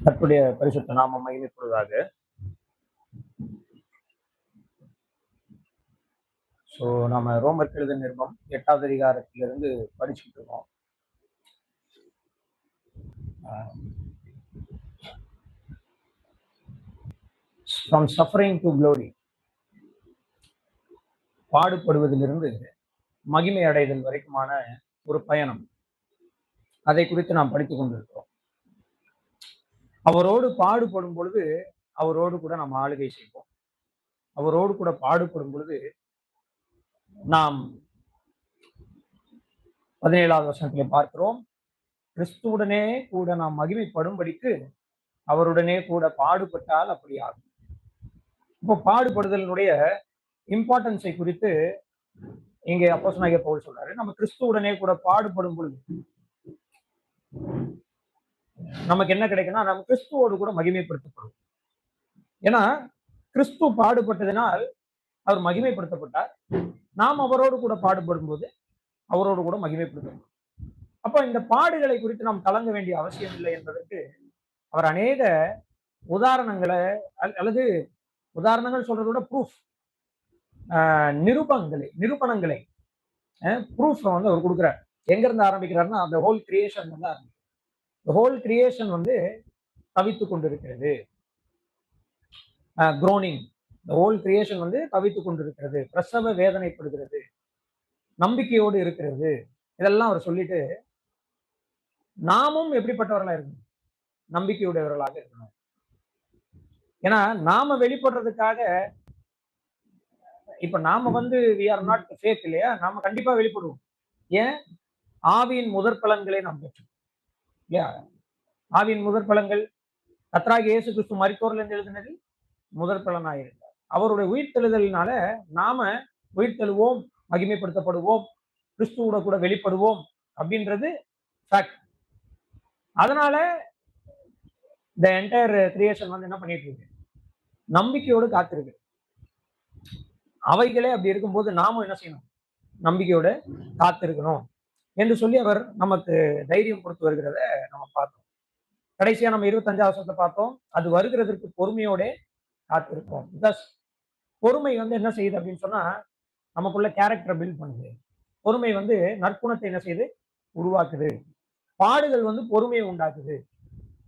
கர்த்தருடைய பரிசுத்த நாமம் மகிமைப்படுவதாக. ஸோ நம்ம ரோமர் எழுதின நிருபம் 8வது அதிகாரத்திலிருந்து படிச்சுட்டு இருக்கோம். ஃப்ரம் சஃபரிங் டு க்ளோரி, பாடுபடுவதிலிருந்து மகிமை அடைதல் வரைக்குமான ஒரு பயணம். அதை குறித்து நாம் படித்துக் கொண்டிருக்கிறோம். அவரோடு பாடுபடும் பொழுது அவரோடு கூட நாம் ஆளுகை செய்வோம். அவரோடு கூட பாடுபடும் பொழுது நாம் 17வது வசனத்திலே பார்க்கிறோம், கிறிஸ்துவுடனே கூட நாம் மகிமைப்படும்படிக்கு அவருடனே கூட பாடுபட்டால் அப்படி ஆகும். இப்போ பாடுபடுதலினுடைய இம்பார்ட்டன்ஸை குறித்து இங்கே அப்போஸ்தலனாகிய பவுல் சொல்றாரு. நம்ம கிறிஸ்துவுடனே கூட பாடுபடும் பொழுது நமக்கு என்ன கிடைக்கும்னா, நம்ம கிறிஸ்துவோடு கூட மகிமைப்படுத்தப்படும். ஏன்னா கிறிஸ்து பாடுபட்டதினால் அவர் மகிமைப்படுத்தப்பட்டார். நாம் அவரோடு கூட பாடுபடும் போது அவரோடு கூட மகிமைப்படுத்தப்படும். அப்போ இந்த பாடுகளை குறித்து நாம் கலங்க வேண்டிய அவசியம் இல்லை என்பதற்கு அவர் அநேக உதாரணங்களை அல்லது உதாரணங்கள் சொல்றதை விட ப்ரூஃப், நிரூபணங்களை ப்ரூஃப் வந்து அவர் கொடுக்குறார். எங்க இருந்து ஆரம்பிக்கிறாருன்னா, அந்த ஹோல் கிரியேஷன் வந்து ஆரம்பிக்கும். ஹோல் கிரியேஷன் வந்து தவித்துக் கொண்டிருக்கிறது. குரோனிங், ஹோல் கிரியேஷன் வந்து தவித்துக் கொண்டிருக்கிறது, பிரசவ வேதனைப்படுகிறது, நம்பிக்கையோடு இருக்கிறது. இதெல்லாம் அவர் சொல்லிட்டு, நாமும் எப்படிப்பட்டவர்களா இருக்கணும்? நம்பிக்கையுடையவர்களாக இருக்கணும். ஏன்னா நாம வெளிப்படுறதுக்காக, இப்ப நாம வந்து we are not fake இல்லையா? நாம கண்டிப்பா வெளிப்படுவோம். ஏன்? ஆவியின் முதற் பலன்களை நாம் பெற்றோம் இல்லையா? ஆவியின் முதற் பலன்கள் கர்த்தராகிய இயேசு கிறிஸ்து மரித்தோரிலிருந்து எழுதினது முதற் பலனாயிருந்தார். அவருடைய உயிர்த்தெழுதலினால நாம உயிர்த்தெழுவோம், மகிமைப்படுத்தப்படுவோம், கிறிஸ்துவோட கூட வெளிப்படுவோம் அப்படின்றது ஃபேக்ட். அதனால இந்த என்டையர் கிரியேஷன் வந்து என்ன பண்ணிட்டு இருக்கு? நம்பிக்கையோடு காத்திருக்கு. அவைகளே அப்படி இருக்கும்போது நாமும் என்ன செய்யணும்? நம்பிக்கையோட காத்திருக்கணும் என்று சொல்லி அவர் நமக்கு தைரியம் கொடுத்து வருகிறத நம்ம பார்த்தோம். கடைசியா நம்ம 25வது வசனத்தை பார்த்தோம். அது வருகிறதற்கு பொறுமையோட காத்திருக்கோம். பிகாஸ் பொறுமை வந்து என்ன செய்யுது அப்படின்னு சொன்னா, நமக்குள்ள கேரக்டரை பில்ட் பண்ணுது. பொறுமை வந்து நற்குணத்தை என்ன செய்யுது? உருவாக்குது. பாடுகள் வந்து பொறுமையை உண்டாக்குது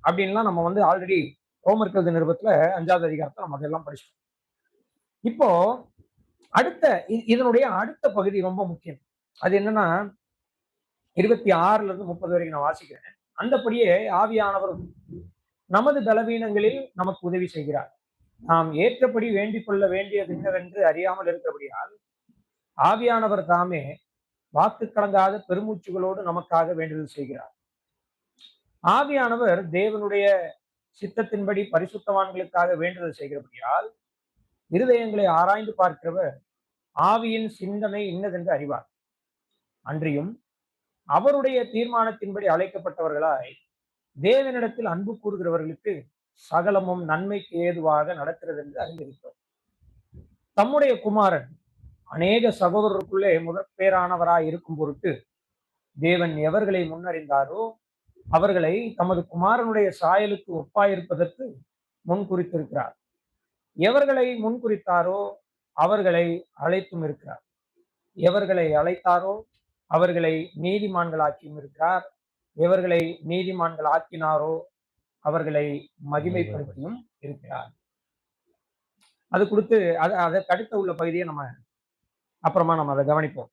அப்படின்லாம் நம்ம வந்து ஆல்ரெடி ரோமர் எழுதின நிருபத்துல 5வது அதிகாரத்துல நம்ம அதெல்லாம் படிச்சிட்டோம். இப்போ அடுத்த இதனுடைய அடுத்த பகுதி ரொம்ப முக்கியம். அது என்னன்னா, 26ல இருந்து 30 வரைக்கும் நான் வாசிக்கிறேன். அந்தபடியே ஆவியானவர் நமது பலவீனங்களில் நமக்கு உதவி செய்கிறார். நாம் ஏற்றபடி வேண்டிக் கொள்ள வேண்டியது என்னவென்று அறியாமல் இருக்கிறபடியால் ஆவியானவர் தாமே வாக்கு கடங்காத பெருமூச்சுகளோடு நமக்காக வேண்டுதல் செய்கிறார். ஆவியானவர் தேவனுடைய சித்தத்தின்படி பரிசுத்தவான்களுக்காக வேண்டுதல் செய்கிறபடியால் இருதயங்களை ஆராய்ந்து பார்க்கிறவர் ஆவியின் சிந்தனை இன்னதென்று அறிவார். அன்றியும் அவருடைய தீர்மானத்தின்படி அழைக்கப்பட்டவர்களாய் தேவனிடத்தில் அன்பு கூறுகிறவர்களுக்கு சகலமும் நன்மைக்கு ஏதுவாக நடக்கிறது என்று அறிந்திருக்கிறோம். தம்முடைய குமாரன் அநேக சகோதரருக்குள்ளே முதற் பேரானவராய் இருக்கும் பொருட்டு தேவன் எவர்களை முன்னறிந்தாரோ அவர்களை தமது குமாரனுடைய சாயலுக்கு ஒப்பாயிருப்பதற்கு முன் குறித்திருக்கிறார். எவர்களை முன் குறித்தாரோ அவர்களை அழைத்தும் இருக்கிறார். எவர்களை அழைத்தாரோ அவர்களை நீதிமான்கள் ஆக்கியும் இருக்கிறார். எவர்களை நீதிமான்கள் ஆக்கினாரோ அவர்களை மகிமைப்படுத்தியும் இருக்கிறார். அது கொடுத்து அதற்கு அடுத்த உள்ள பகுதியை நம்ம அப்புறமா நம்ம அதை கவனிப்போம்.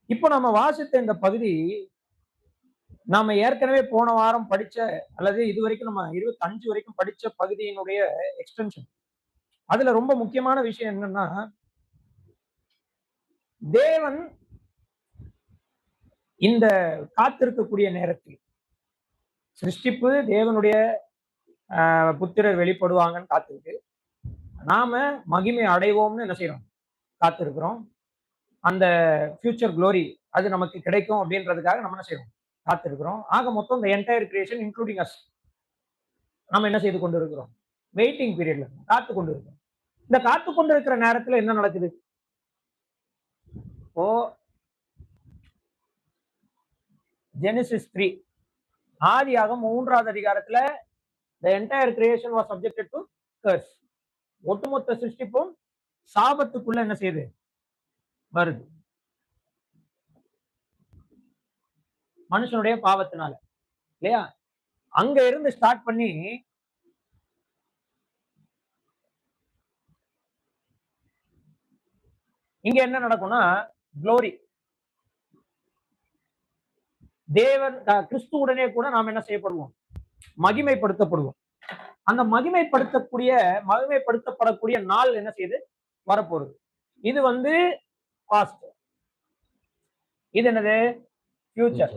இப்போ நம்ம வாசித்த இந்த பகுதி நாம ஏற்கனவே போன வாரம் படிச்ச அல்லது இதுவரைக்கும் நம்ம 25 வரைக்கும் படிச்ச பகுதியினுடைய எக்ஸ்டென்ஷன். அதுல ரொம்ப முக்கியமான விஷயம் என்னன்னா, தேவன் இந்த காத்திருக்கக்கூடிய நேரத்தில் சிருஷ்டிப்பு தேவனுடைய புத்திரர் வெளிப்படுவாங்கன்னு காத்திருக்கு. நாம மகிமை அடைவோம்னு என்ன செய்யறோம்? காத்திருக்கிறோம். அந்த ஃபியூச்சர் க்ளோரி அது நமக்கு கிடைக்கும் அப்படின்றதுக்காக நம்ம என்ன செய்யறோம்? காத்திருக்கிறோம். ஆக மொத்தம் இந்த என்டையர் கிரியேஷன் இன்க்ளூடிங் அஸ் நம்ம என்ன செய்து கொண்டு இருக்கிறோம்? வெயிட்டிங் பீரியட்ல காத்து கொண்டு இருக்கிறோம். இந்த காத்து கொண்டு இருக்கிற நேரத்துல என்ன நடக்குது? இப்போ ஜெனிசிஸ் 3 ஆதியாகமம் 3வது அதிகாரத்துல the entire creation was subjected to curse. ஒட்டுமொத்த சிருஷ்டிப்பும் சாபத்துக்குள்ள என்ன செய்யுது, வருது, மனுஷனுடைய பாவத்தினால, இல்லையா? அங்க இருந்து ஸ்டார்ட் பண்ணி இங்க என்ன நடக்கும்னா, க்ளோரி, தேவன் கிறிஸ்துவுடனே கூட நாம் என்ன செய்யப்படுவோம், மகிமைப்படுத்தப்படுவோம். அந்த மகிமைப்படுத்தப்படக்கூடிய நாள் என்ன செய்யுது, வரப்போகுது. இது வந்து பாஸ்ட், இது என்னது, ஃபியூச்சர்.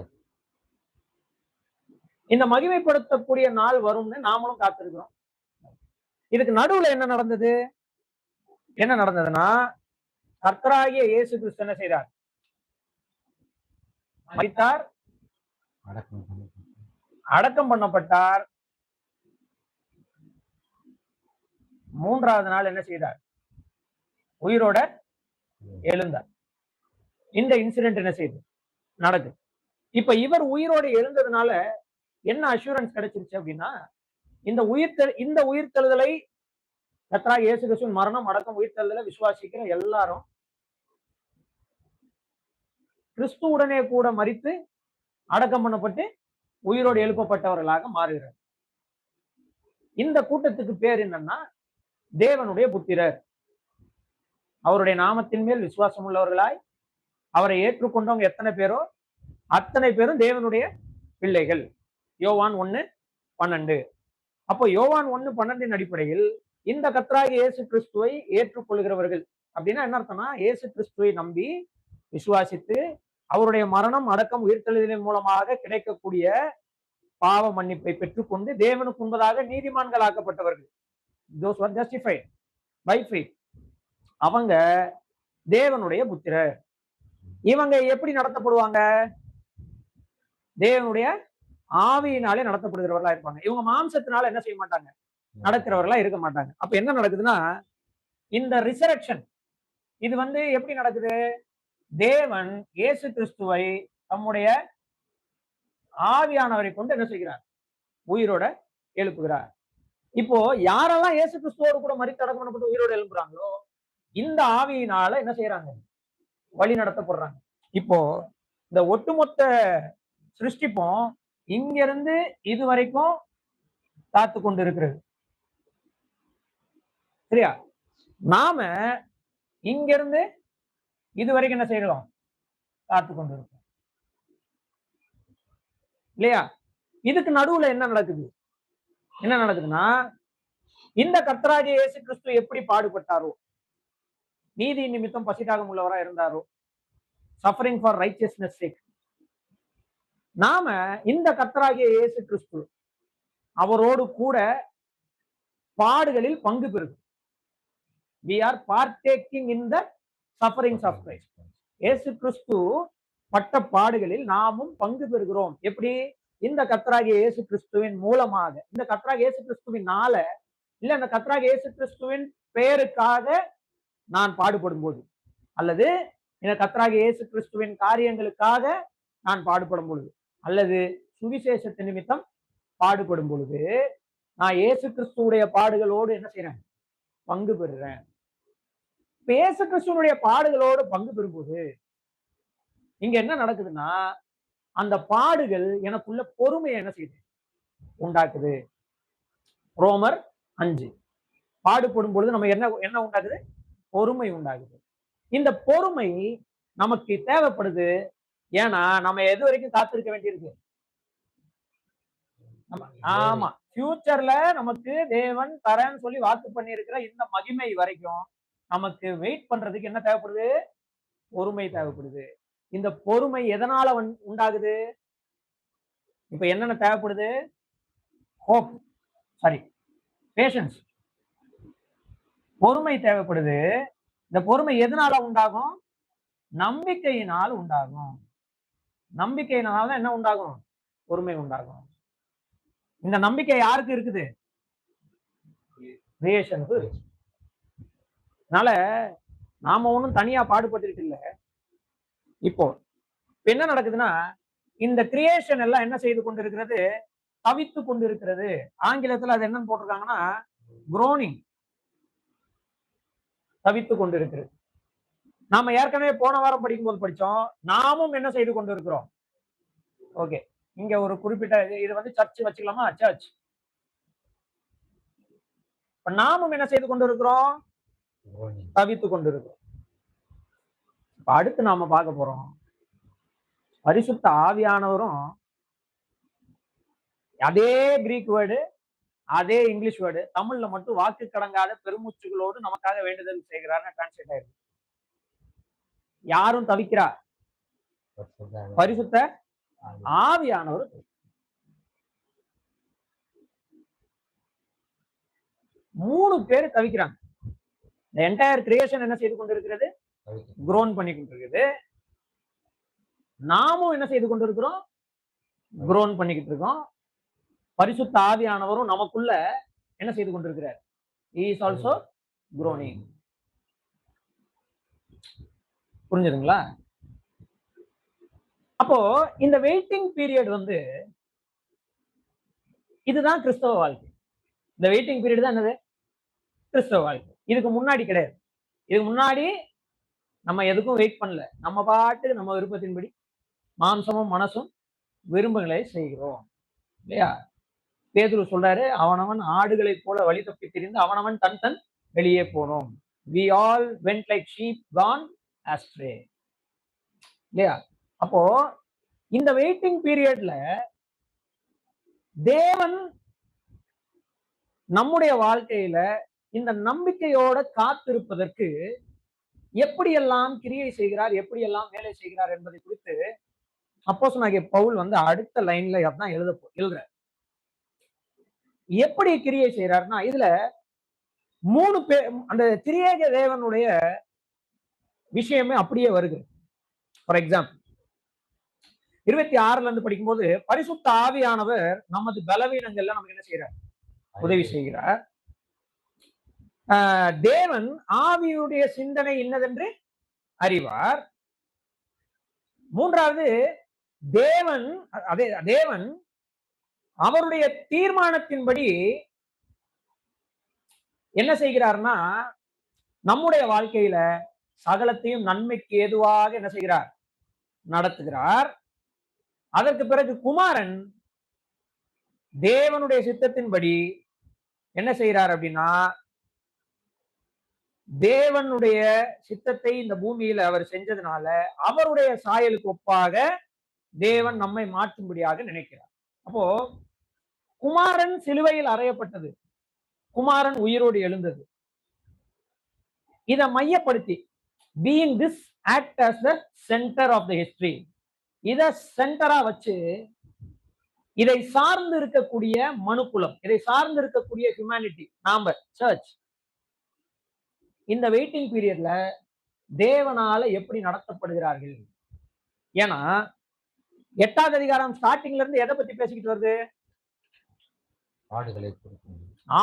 இந்த மகிமைப்படுத்தக்கூடிய நாள் வரும்னு நாமளும் காத்திருக்கிறோம். இதுக்கு நடுவுல என்ன நடந்ததுன்னா, கர்த்தராகிய இயேசு கிறிஸ்து என்ன செய்தார், மரித்தார், அடக்கம் பண்ணப்பட்டார், மூன்றாவது நாள் என்ன செய்தார், உயிரோட எழுந்தார். இந்த இன்சிடென்ட் என்ன செய்யுது, நடக்குது. இப்ப இவர் உயிரோட எழுந்ததுனால என்ன அஷூரன்ஸ் கிடைச்சிருச்சு அப்படின்னா, இந்த உயிர்த்தெழுதலை, கர்த்தராகிய இயேசு கிறிஸ்துவின் மரணம், அடக்கம், உயிர்த்தெழுதலை விசுவாசிக்கிற எல்லாரும் கிறிஸ்துவுடனே கூட மரித்து அடக்கம் பண்ணப்பட்டு உயிரோடு எழுப்பப்பட்டவர்களாக மாறுகிறார். இந்த கூட்டத்துக்கு பேர் என்னன்னா, தேவனுடைய புத்திரர். அவருடைய நாமத்தின் மேல் விசுவாசம் உள்ளவர்களாய் அவரை ஏற்றுக்கொண்டவங்க எத்தனை பேரோ அத்தனை பேரும் தேவனுடைய பிள்ளைகள். யோவான் 1:12. அப்போ யோவான் 1:12 அடிப்படையில் இந்த கர்த்தராகிய இயேசு கிறிஸ்துவை ஏற்றுக்கொள்கிறவர்கள் அப்படின்னா என்ன அர்த்தம்னா, இயேசு கிறிஸ்துவை நம்பி விசுவாசித்து அவருடைய மரணம், அடக்கம், உயிர்த்தெழுதலின் மூலமாக கிடைக்கக்கூடிய பாவ மன்னிப்பை பெற்றுக்கொண்டு தேவனுக்கு முன்பதாக நீதிமான்கள் ஆக்கப்பட்டவர்கள். those were justified by faith. அவங்க தேவனுடைய புத்திரர். இவங்க எப்படி நடத்தப்படுவாங்க, தேவனுடைய ஆவியினாலே நடத்தப்படுகிறவர்களா இருப்பாங்க. இவங்க மாம்சத்தினால என்ன செய்ய மாட்டாங்க, நடக்கிறவர்களா இருக்க மாட்டாங்க. அப்ப என்ன நடக்குதுன்னா, இந்த ரிசரக்ஷன் இது வந்து எப்படி நடக்குது, தேவன் இயேசு கிறிஸ்துவை தம்முடைய ஆவியானவரை கொண்டு என்ன செய்கிறார், உயிரோட எழுப்புகிறார். இப்போ யாரெல்லாம் இயேசு கிறிஸ்துவோடு கூட மரித்து அடக்கம் பண்ணப்பட்டு உயிரோடு எழுப்புறாங்களோ இந்த ஆவியினால என்ன செய்யறாங்க, வழி நடத்தப்படுறாங்க. இப்போ இந்த ஒட்டுமொத்த சிருஷ்டிப்பும் இங்கிருந்து இது வரைக்கும் காத்து கொண்டு இருக்கிறது, சரியா? நாம இங்கிருந்து இது வரைக்கும் என்ன செய்யறோம், காத்து கொண்டு இருக்கோம், இல்லையா? இதுக்கு நடுவுல என்ன நடக்குதுன்னா, இந்த கர்த்தராகிய இயேசு கிறிஸ்து எப்படி பாடுபட்டாரோ, நீதி நிமித்தம் பசிதாகம் உள்ளவரா இருந்தாரோ, சஃபரிங் ஃபார் ரைச்சியஸ்னஸ் சேக், நாம இந்த கர்த்தராகிய இயேசு கிறிஸ்து அவரோடு கூட பாடுகளில் பங்கு பெறுகிறோம். we are partaking in the sufferings of Christ. இயேசு கிறிஸ்து பட்ட பாடுகளில் நாமும் பங்கு பெறுகிறோம். எப்படி, இந்த கர்த்தராகிய இயேசு கிறிஸ்துவின் மூலமாக, இந்த கர்த்தராகிய இயேசு கிறிஸ்துவினால, இல்ல இந்த கர்த்தராகிய இயேசு கிறிஸ்துவின் பெயருக்காக நான் பாடுபடும் போது, அல்லது இந்த கர்த்தராகிய இயேசு கிறிஸ்துவின் காரியங்களுக்காக நான் பாடுபடும் பொழுது, அல்லது சுவிசேஷத்து நிமித்தம் பாடுபடும் பொழுது, நான் இயேசு கிறிஸ்துவுடைய பாடுகளோடு என்ன செய்யறேன், பங்கு பெறுறேன். இயேசு கிறிஸ்துவனுடைய பாடுகளோடு பங்கு பெறும்போது இங்க என்ன நடக்குதுன்னா, அந்த பாடுகள் எனக்குள்ள பொறுமையை என்ன செய்யுது, உண்டாக்குது. ரோமர் 5. பாடுபடும் பொழுது நம்ம என்ன உண்டாகுது, பொறுமை உண்டாகுது. இந்த பொறுமை நமக்கு தேவைப்படுது. ஏன்னா நம்ம எது வரைக்கும் காத்திருக்க வேண்டியிருக்கு, ஆமா, ஃபியூச்சர்ல நமக்கு தேவன் தரேன்னு சொல்லி வாக்கு பண்ணி இருக்கிற இந்த மகிமை வரைக்கும் நமக்கு வெயிட் பண்றதுக்கு என்ன தேவைப்படுது, பொறுமை தேவைப்படுது. இந்த பொறுமை எதனால உண்டாகுது, இப்ப என்னென்ன தேவைப்படுது, ஹோப், சாரி, பேஷன்ஸ், பொறுமை தேவைப்படுது. இந்த பொறுமை எதனால உண்டாகும், நம்பிக்கையினால் உண்டாகும். நம்பிக்கையினால என்ன உண்டாகும், பொறுமை உண்டாகும். இந்த நம்பிக்கை யாருக்கு இருக்குது, கிரியேஷனுக்கு. அதனால நாம ஒன்றும் தனியா பாடுபட்டு இல்லை. இப்போ என்ன நடக்குதுன்னா, இந்த கிரியேஷன் எல்லாம் என்ன செய்து கொண்டிருக்கிறது, தவித்து கொண்டிருக்கிறது. ஆங்கிலத்துல அது என்னன்னு போட்டிருக்காங்கன்னா groaning, தவித்து கொண்டிருக்கிறது. நாம ஏற்கனவே போன வாரம் படிக்கும்போது படிச்சோம், நாமும் என்ன செய்து கொண்டிருக்கிறோம். ஓகே, இங்க ஒரு குறிப்பிட்ட இது வந்து சர்ச் வச்சுக்கலாமா? சர்ச். நாமும் என்ன செய்து கொண்டிருக்கிறோம்? தவித்து கொண்டிருக்கிறோம். அடுத்து நாம பார்க்க போறோம், பரிசுத்த ஆவியானவரும் அதே கிரீக் வேர்டு, அதே இங்கிலீஷ் வேர்டு, தமிழ்ல மட்டும் வாக்கு கடங்காத பெருமூச்சுகளோடு நமக்காக வேண்டுதல் செய்கிறார்னு டிரான்ஸ்லேட் ஆயிருக்கு. யாரும் தவிக்கிறா? பரிசுத்த ஆவியானவர். 3 பேர் தவிக்கிறாங்க. the entire creation என்ன செய்து கொண்டிருக்கிறது? groan பண்ணி கொண்டிருக்கிறது. நாமும் என்ன செய்து கொண்டிருக்கிறோம்? groan பண்ணிக்கிட்டு இருக்கோம். பரிசுத்த ஆவியானவரும் நமக்குள்ள என்ன செய்து கொண்டிருக்கிறார்? he is also groaning. புரிஞ்சுதுங்களா? அப்போ இந்த வெயிட்டிங் பீரியட் வந்து இதுதான் கிறிஸ்தவ வாழ்க்கை. இந்த வெயிட்டிங் பீரியட் தான் என்னது? கிறிஸ்தவ வாழ்க்கை. இதுக்கு முன்னாடி கிடையாது. இதுக்கு முன்னாடி நம்ம எதுக்கும் வெயிட் பண்ணல. நம்ம பாட்டுக்கு நம்ம விருப்பத்தின்படி மாம்சமும் மனசும் விரும்புகளை செய்கிறோம் இல்லையா? பேதுரு சொல்றாரு, அவனவன் ஆடுகளை போல வழி தப்பி திரிந்து அவனவன் தன் தன் வெளியே போனோம். we all went like sheep gone astray இல்லையா? அப்போ இந்த வெயிட்டிங் பீரியட்ல தேவன் நம்முடைய வாழ்க்கையில இந்த நம்பிக்கையோட காத்திருப்பதற்கு எப்படியெல்லாம் கிரியை செய்கிறார், எப்படியெல்லாம் வேலை செய்கிறார் என்பதை குறித்து அப்போஸ்தலனாகிய பவுல் வந்து அடுத்த லைன்ல அதான் எழுதுற. எப்படி கிரியை செய்யறாருன்னா, இதுல 3 பேர் அந்த திரியேக தேவனுடைய விஷயமே அப்படியே வருகிறது. ஃபார் எக்ஸாம்பிள் 26ல இருந்து படிக்கும்போது, பரிசுத்த ஆவியானவர் நமது பலவீனங்கள்ல நமக்கு என்ன செய்யறார்? உதவி செய்கிறார். தேவன் ஆவியுடைய சிந்தனை இன்னதென்று அறிவார். 3வது, தேவன் அவருடைய தீர்மானத்தின்படி என்ன செய்கிறார்னா, நம்முடைய வாழ்க்கையில சகலத்தையும் நன்மைக்கு ஏதுவாக என்ன செய்கிறார்? நடத்துகிறார். அதற்கு பிறகு குமாரன் தேவனுடைய சித்தத்தின்படி என்ன செய்கிறார் அப்படின்னா, தேவனுடைய சித்தத்தை இந்த பூமியில அவர் செஞ்சதுனால அவருடைய சாயலுக்கு ஒப்பாக தேவன் நம்மை மாற்றும்படியாக நினைக்கிறார். அப்போ குமாரன் சிலுவையில் அறையப்பட்டது, குமாரன் உயிரோடு எழுந்தது. இதை மையப்படுத்தி being this act as the center of the history, இத சென்டரா வச்சு இதை சார்ந்து இருக்கக்கூடிய மனுக்குலம், இதை சார்ந்து இருக்கக்கூடிய ஹியூமனிட்டி, நாம சர்ச் இந்த வெயிட்டிங் பீரியட்ல தேவனால எப்படி நடத்தப்படுகிறார்கள்? ஏன்னா 8வது அதிகாரம் ஸ்டார்டிங்ல இருந்து எதை பத்தி பேசிக்கிட்டு வருது?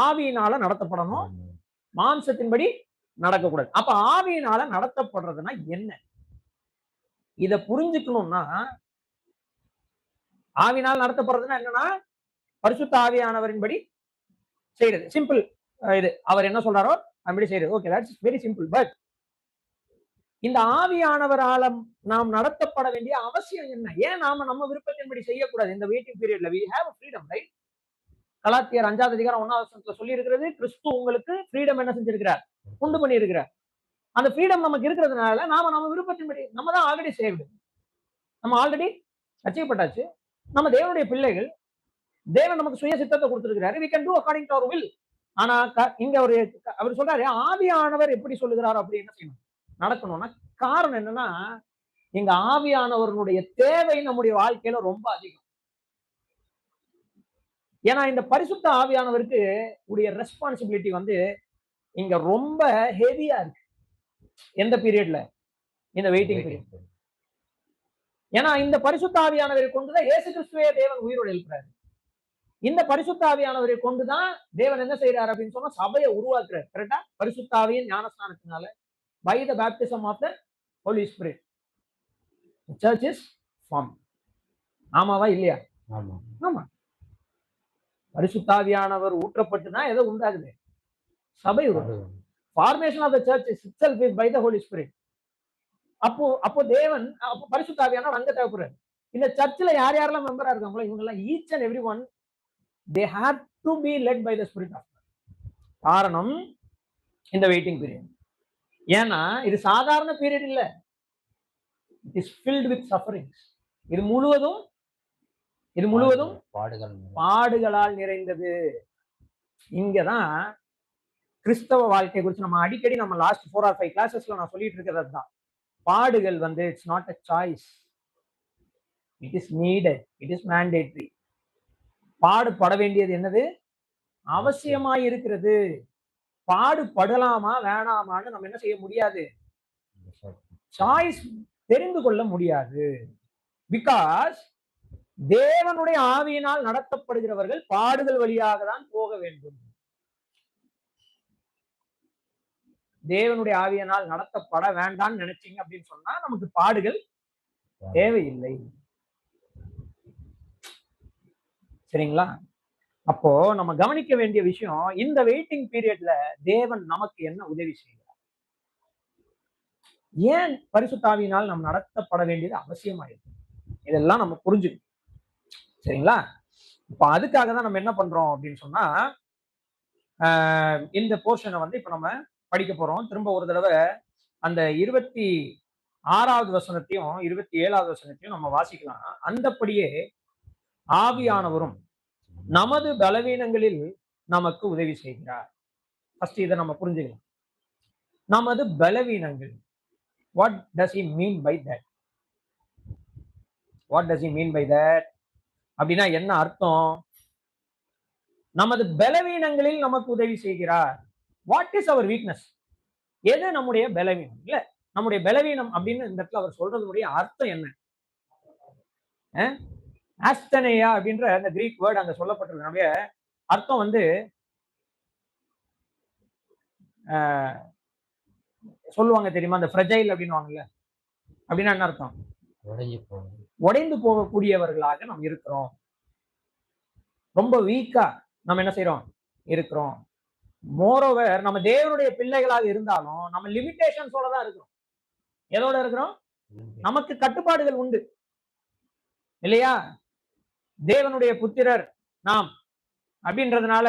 ஆவியினால நடத்தப்படணும், மாம்சத்தின்படி நடக்கக்கூடாது. அப்ப ஆவியினால நடத்தப்படுறதுன்னா என்ன? இத புரிஞ்சுக்கணும்னா, ஆவியினால் நடத்தப்படுறதுன்னா என்னன்னா, பரிசுத்த ஆவியானவரின்படி செய்யறது. சிம்பிள். இது அவர் என்ன சொல்றாரோ அப்படி செய்யறது. Okay, that's very simple. But இந்த ஆவியானவரால நாம் நடத்தப்பட வேண்டிய அவசியம் என்ன? ஏன் நாம நம்ம விருப்பத்தின்படி செய்யக்கூடாது? இந்த வெயிட்டிங் பீரியட்ல we have freedom, right? கலாத்தியர் 5வது அதிகாரம் 1வது வசனத்துல சொல்லி இருக்கிறது, கிறிஸ்து உங்களுக்கு ஃப்ரீடம் என்ன செஞ்சிருக்கிறார்? உண்டு பண்ணி இருக்கிறார். அந்த ஃப்ரீடம் நமக்கு இருக்கிறதுனால நாம நம்ம விருப்பத்தின்படி, நம்ம தான் ஆல்ரெடி சேவ்டு, நம்ம ஆல்ரெடி ரட்சிக்கப்பட்டாச்சு, நம்ம தேவனுடைய பிள்ளைகள், தேவன் நமக்கு சுய சித்தத்தை கொடுத்திருக்கிறாரு. we can do according to our will. ஆனா இங்க அவர் சொல்றாரு, ஆவியானவர் எப்படி சொல்லுகிறார் அப்படி என்ன செய்யணும், நடக்கணும்னா, காரணம் என்னன்னா, எங்க ஆவியானவருடைய தேவை நம்முடைய வாழ்க்கையில ரொம்ப அதிகம். ஏன்னா இந்த பரிசுத்த ஆவியானவருக்கு உடைய ரெஸ்பான்சிபிலிட்டி வந்து இங்க ரொம்ப ஹெவியா இருக்கு. எந்த பீரியட்ல? இந்த வெயிட்டிங் பீரியட். ஏன்னா இந்த பரிசுத்த ஆவியானவரை கொண்டுதான் இயேசு கிறிஸ்துவே தேவன் உயிரோடு எழுப்புறாரு. இந்த பரிசுத்த ஆவியானவரை கொண்டுதான் தேவன் என்ன செய்யறாரு அப்படின்னு சொன்னா, சபையை உருவாக்குறாரு. கரெக்டா? பரிசுத்த ஆவியின் ஞானஸ்நானத்தினால, by the baptism of the Holy Spirit, the church is formed. ஆமாவா இல்லையா? ஆமா. பரிசுத்தாவியானவர் ஊற்றப்பட்டுதான் எதை உண்டாகுது? சபை உருவாகுது. Formation of the church itself is by the Holy Spirit. அப்போ அப்போ தேவன் பரிசுத்தாவியானவர் அங்க தேவைப்படுறாரு. இந்த சர்ச்சில் யார் யாரெல்லாம் மெம்பரா இருக்காங்களோ இவங்க எல்லாம் each and every one they have to be led by the Spirit of God. காரணம் இந்த வெயிட்டிங் பீரியட். ஏன்னா இது சாதாரண பீரியட் இல்ல. It is filled with sufferings. இது முழுவதும் பாடுகளால் நிறைந்தது. இங்கதான் கிறிஸ்தவ வாழ்க்கை குறித்து நம்ம அடிக்கடி நம்ம லாஸ்ட் 4 or 5 கிளாஸஸ்ல நான் சொல்லிட்டு இருக்கிறது தான். பாடுகள் வந்து it's not a choice, it is needed, it is mandatory. பாடுபட வேண்டியது என்னது? அவசியமாய் இருக்கிறது. பாடுபடலாமா வேணாமான்னு நம்ம என்ன செய்ய முடியாது, சாய்ஸ் தெரிந்து கொள்ள முடியாது. பிகாஸ் தேவனுடைய ஆவியினால் நடத்தப்படுகிறவர்கள் பாடுகள் வழியாக தான் போக வேண்டும். தேவனுடைய ஆவியினால் நடத்தப்பட வேண்டாம்னு நினைச்சீங்க அப்படின்னு சொன்னா நமக்கு பாடுகள் தேவையில்லை. சரிங்களா? அப்போ நம்ம கவனிக்க வேண்டிய விஷயம், இந்த வெயிட்டிங் பீரியட்ல தேவன் நமக்கு என்ன உதவி செய்கிறார்? ஏன் பரிசுத்தாவியினால் நம்ம நடத்தப்பட வேண்டியது அவசியமாயிருக்கு? இதெல்லாம் நம்ம புரிஞ்சுக்கணும். சரிங்களா? இப்ப அதுக்காக தான் நம்ம என்ன பண்றோம் அப்படின்னு சொன்னா, இந்த போர்ஷனை வந்து இப்ப நம்ம படிக்க போறோம். திரும்ப ஒரு தடவை அந்த 26வது வசனத்தையும் 27வது வசனத்தையும் நம்ம வாசிக்கலாம். அந்தப்படியே ஆவியானவரும் நமது பலவீனங்களில் நமக்கு உதவி செய்கிறார். ஃபர்ஸ்ட் இதை நம்ம புரிஞ்சுக்கலாம். நமது பலவீனங்கள். What does he mean by that? What does he mean by that? அப்படின்னா என்ன அர்த்தம்? நமது பலவீனங்களில் நமக்கு உதவி செய்கிறார். வாட் இஸ் அவர் வீக்னஸ்? எது நம்முடைய பலவீனம்? இல்ல, நம்முடைய பலவீனம் அப்படின்னு இந்த இடத்துல அவர் சொல்றதுடைய அர்த்தம் என்ன? ஆஸ்தனேயா அப்படின்ற அந்த கிரீக் வேர்டு அங்க சொல்லப்பட்டிருக்கு. நம்முடைய அர்த்தம் வந்து சொல்லுவாங்க தெரியுமா, அந்த ஃப்ரெஜைல் அப்படின்னுவாங்கல்ல. அப்படின்னா என்ன அர்த்தம்? உடைந்து போகக்கூடியவர்களாக நம்ம இருக்கிறோம். ரொம்ப வீக்கா நம்ம என்ன செய்யறோம்? இருக்கிறோம். மோரோவர் நம்ம தேவனுடைய பிள்ளைகளாக இருந்தாலும் நம்ம லிமிடேஷன்ஸோட தான் இருக்கிறோம். எதோட இருக்கிறோம்? நமக்கு கட்டுப்பாடுகள் உண்டு இல்லையா? தேவனுடைய புத்திரர் நாம் அப்படின்றதுனால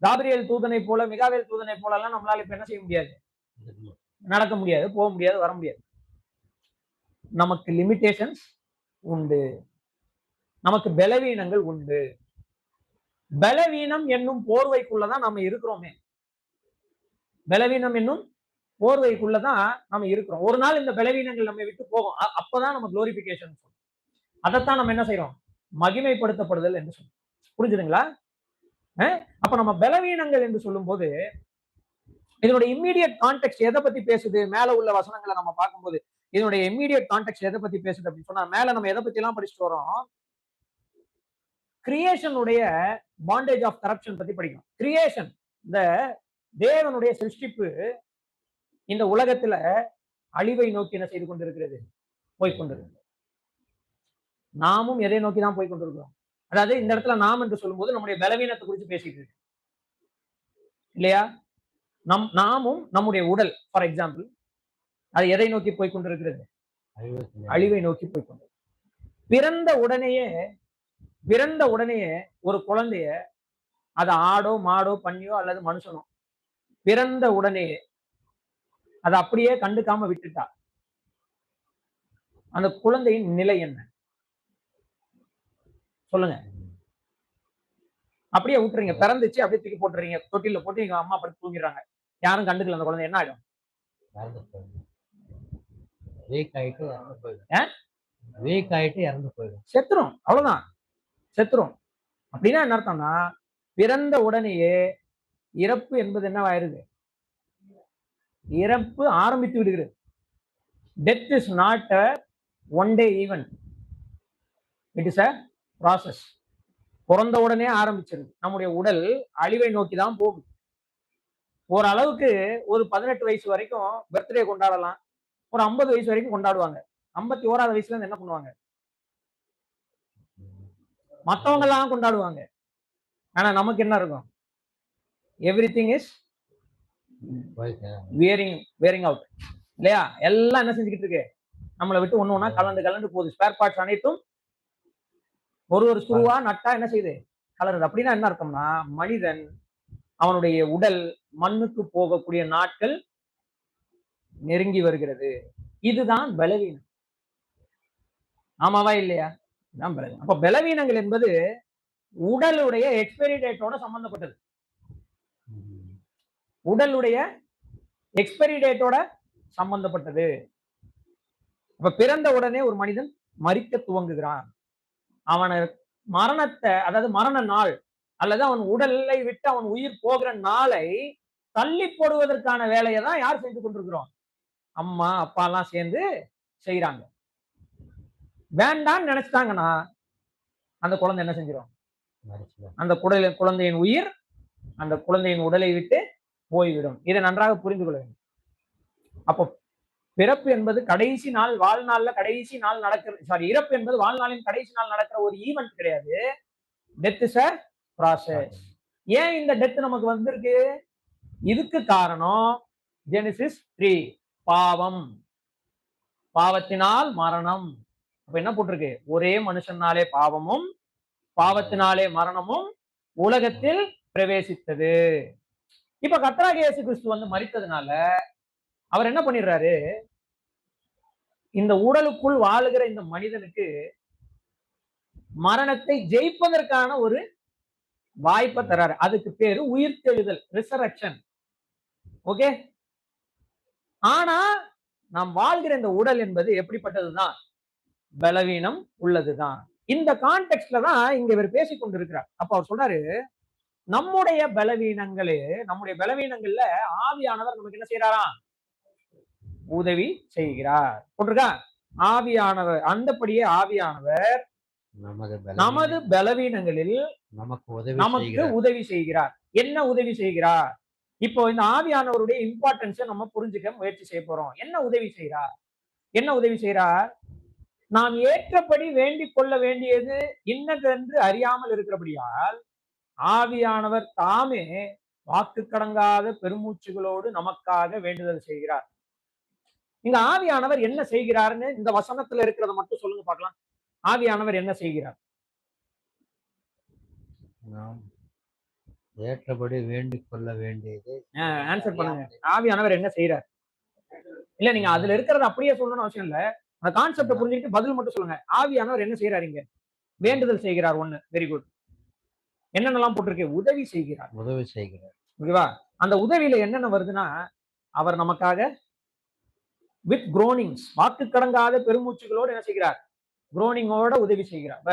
காபிரியேல் தூதனை போல, மிகாவேல் தூதனை போல எல்லாம் நம்மளால இப்ப என்ன செய்ய முடியாது? நடக்க முடியாது, போக முடியாது, வர முடியாது. நமக்கு லிமிடேஷன்ஸ் உண்டு, நமக்கு பலவீனங்கள் உண்டு. பலவீனம் என்னும் போர்வைக்குள்ளதான் நம்ம இருக்கிறோமே. பலவீனம் என்னும் போர்வைக்குள்ளதான் நம்ம இருக்கிறோம். ஒரு நாள் இந்த பலவீனங்கள் நம்ம விட்டு போகும். அப்பதான் நம்ம குளோரிபிகேஷன் சொல்றோம். அதைத்தான் நம்ம என்ன செய்யறோம்? மகிமைப்படுத்தப்படுதல் என்று சொல்றோம். புரிஞ்சுதுங்களா? அப்ப நம்ம பலவீனங்கள் என்று சொல்லும் போது இதனுடைய இம்மீடியட் கான்டெக்ட் எதை பத்தி பேசுது? மேல உள்ள வசனங்களை நம்ம பார்க்கும்போது இதனுடைய இம்மீடியட் கான்டெக்ட் எதை பத்தி பேசுது அப்படின்னு சொன்னா, மேல நம்ம எதை பத்தி எல்லாம் படிச்சுட்டு வரோம்? கிரியேஷனுடைய பாண்டேஜ் ஆஃப் கரப்ஷன் பத்தி படிக்கணும். கிரியேஷன், இந்த தேவனுடைய சிருஷ்டிப்பு இந்த உலகத்துல அழிவை நோக்கி என்ன செய்து கொண்டிருக்கிறது? போய்கொண்டிருக்கிறது. நாமும் எதை நோக்கி தான் போய்கொண்டிருக்கிறோம்? அதாவது இந்த இடத்துல நாம் என்று சொல்லும்போது நம்முடைய பலவீனத்தை குறித்து பேசிட்டு இருக்கு இல்லையா? நாமும் நம்முடைய உடல் ஃபார் எக்ஸாம்பிள் அது எதை நோக்கி போய்கொண்டிருக்கிறது? அழிவை நோக்கி போய்கொண்டு. பிறந்த உடனேயே ஒரு குழந்தைய, அது ஆடோ மாடோ பன்னியோ அல்லது மனுஷனோ, பிறந்த உடனே அதை அப்படியே கண்டுக்காம விட்டுட்டா அந்த குழந்தையின் நிலை என்ன சொல்லுங்க? அப்படியே விட்டுறீங்க, பிறந்துச்சு அப்படியே தூக்கி போட்டுறீங்க, தொட்டில போட்டு எங்க அம்மா படுத்து தூங்கிடுறாங்க, யாரும் கண்டுக்கல. அந்த குழந்தை என்ன ஆயிடும்? செத்துரும். அவ்வளவுதான், செத்துரும். அப்படின்னா என்ன அர்த்தம்னா, பிறந்த உடனேயே இறப்பு என்பது என்னவாயிருது? இறப்பு ஆரம்பித்து விடுகிறது. Death is not a one day event, it is a process. பிறந்த உடனே ஆரம்பிச்சிருது. நம்முடைய உடல் அழிவை நோக்கி தான் போகுது. ஓரளவுக்கு ஒரு 18 வயசு வரைக்கும் பர்த்டே கொண்டாடலாம், ஒரு 50 வயசு வரைக்கும் கொண்டாடுவாங்க. 51வது வயசுல இருந்து என்ன பண்ணுவாங்க? மத்தவங்க எல்லாம் கொண்டாடுவாங்க. ஆனா நமக்கு என்ன இருக்கும்? எவ்ரிதிங் இஸ் வேரிங் அவுட் இல்லையா? எல்லாம் என்ன செஞ்சுக்கிட்டு இருக்கு? நம்மளை விட்டு ஒண்ணு ஒண்ணா கலந்து கலந்து போகுது. ஸ்பேர் பார்ட்ஸ் அனைத்தும் ஒரு ஸ்க்ரூவா நட்டா என்ன செய்யுது? கலருது. அப்படின்னா என்ன அர்த்தம்னா, மனிதன் அவனுடைய உடல் மண்ணுக்கு போகக்கூடிய நாட்கள் நெருங்கி வருகிறது. இதுதான் பலவீனம். ஆமாவா இல்லையா? இதுதான் பலவீனம். அப்ப பலவீனங்கள் என்பது உடலுடைய எக்ஸ்பைரி டேட்டோட சம்பந்தப்பட்டது. உடலுடைய எக்ஸ்பைரி டேட்டோட சம்பந்தப்பட்டது. அப்ப பிறந்த உடனே ஒரு மனிதன் மரிக்க துவங்குகிறான். அவனை மரணத்தை, அதாவது மரண நாள் அல்லது அவன் உடலை விட்டு அவன் உயிர் போகிற நாளை தள்ளி போடுவதற்கான வேலையை தான் யார் செஞ்சு கொண்டிருக்கிறோம்? அம்மா அப்பா எல்லாம் சேர்ந்து செய்யறாங்க. வேண்டான்னு நினைச்சிட்டாங்கன்னா அந்த குழந்தை என்ன செஞ்சிடும்? அந்த குழந்தையின் உயிர் அந்த குழந்தையின் உடலை விட்டு போய்விடும். இதை நன்றாக புரிந்து கொள்ள வேண்டும். அப்போ பிறப்பு என்பது கடைசி நாள், வாழ்நாள்ல கடைசி நாள் நடக்கிற, இறப்பு என்பது வாழ்நாளின் கடைசி நாள் நடக்கிற ஒரு ஈவென்ட் கிடையாது. Death is a process. ஏன் இந்த டெத் நமக்கு வந்திருக்கு? இதுக்கு காரணம் ஜெனிசிஸ் 3, பாவம். பாவத்தினால் மரணம். அப்ப என்ன போட்டிருக்கு? ஒரே மனுஷனாலே பாவமும் பாவத்தினாலே மரணமும் உலகத்தில் பிரவேசித்தது. இப்ப கர்த்தராகிய இயேசு கிறிஸ்து வந்து மரித்ததுனால அவர் என்ன பண்ணிடுறாரு? இந்த உடலுக்குள் வாழுகிற இந்த மனிதனுக்கு மரணத்தை ஜெயிப்பதற்கான ஒரு வாய்ப்பை தராரு. அதுக்கு பேரு உயிர்த்தெழுதல், ரிசரக்ஷன். ஓகே. ஆனா நாம் வாழ்கிற இந்த உடல் என்பது எப்படிப்பட்டதுதான்? பலவீனம் உள்ளதுதான். இந்த கான்டெக்ட்ல தான் இங்க இவர் பேசிக் கொண்டிருக்கிறார். அப்ப அவர் சொல்றாரு, நம்முடைய பலவீனங்கள்ல ஆவியானவர் நமக்கு என்ன செய்யறாராம்? உதவி செய்கிறார். போட்டிருக்கா? ஆவியானவர், அந்தபடியே ஆவியானவர் நமது பலவீனங்களில் நமக்கு உதவி செய்கிறார். என்ன உதவி செய்கிறார்? இப்போ இந்த ஆவியானவருடைய இம்பார்ட்டன்ஸை நம்ம புரிஞ்சுக்க முயற்சி செய்ய போறோம். என்ன உதவி செய்கிறார்? என்ன உதவி செய்கிறார்? நாம் ஏற்றபடி வேண்டிக் கொள்ள வேண்டியது இன்னதென்று அறியாமல் இருக்கிறபடியால் ஆவியானவர் தாமே வாக்கு கடங்காத பெருமூச்சுகளோடு நமக்காக வேண்டுதல் செய்கிறார். இங்க ஆவியானவர் என்ன செய்கிறார்னு இந்த வசனத்துல இருக்கிறத மட்டும் சொல்லுங்க பார்க்கலாம். ஆவியானவர் என்ன செய்கிறார்? ஏற்றபடி வேண்டிக் கொள்ள வேண்டியது. ஆன்சர் பண்ணுங்க. ஆவியானவர் என்ன செய்யறார்? இல்ல, நீங்க அதுல இருக்கிறத அப்படியே சொல்லணும்னு அவசியம் இல்ல. அந்த கான்செப்ட புரிஞ்சுக்கிட்டு பதில் மட்டும் சொல்லுங்க. ஆவியானவர் என்ன செய்யறாரு? இங்க வேண்டுதல் செய்கிறார். ஒண்ணு. Very good. என்னென்னலாம் போட்டிருக்கு? உதவி செய்கிறார். உதவி செய்கிறார். ஓகேவா? அந்த உதவியில என்னென்ன வருதுன்னா, அவர் நமக்காக வித் குரோனிங்ஸ், வாக்கு கடங்காத பெருமூச்சுகளோடு என்ன செய்கிறார்? குரோனிங்கோட உதவி செய்கிறார்.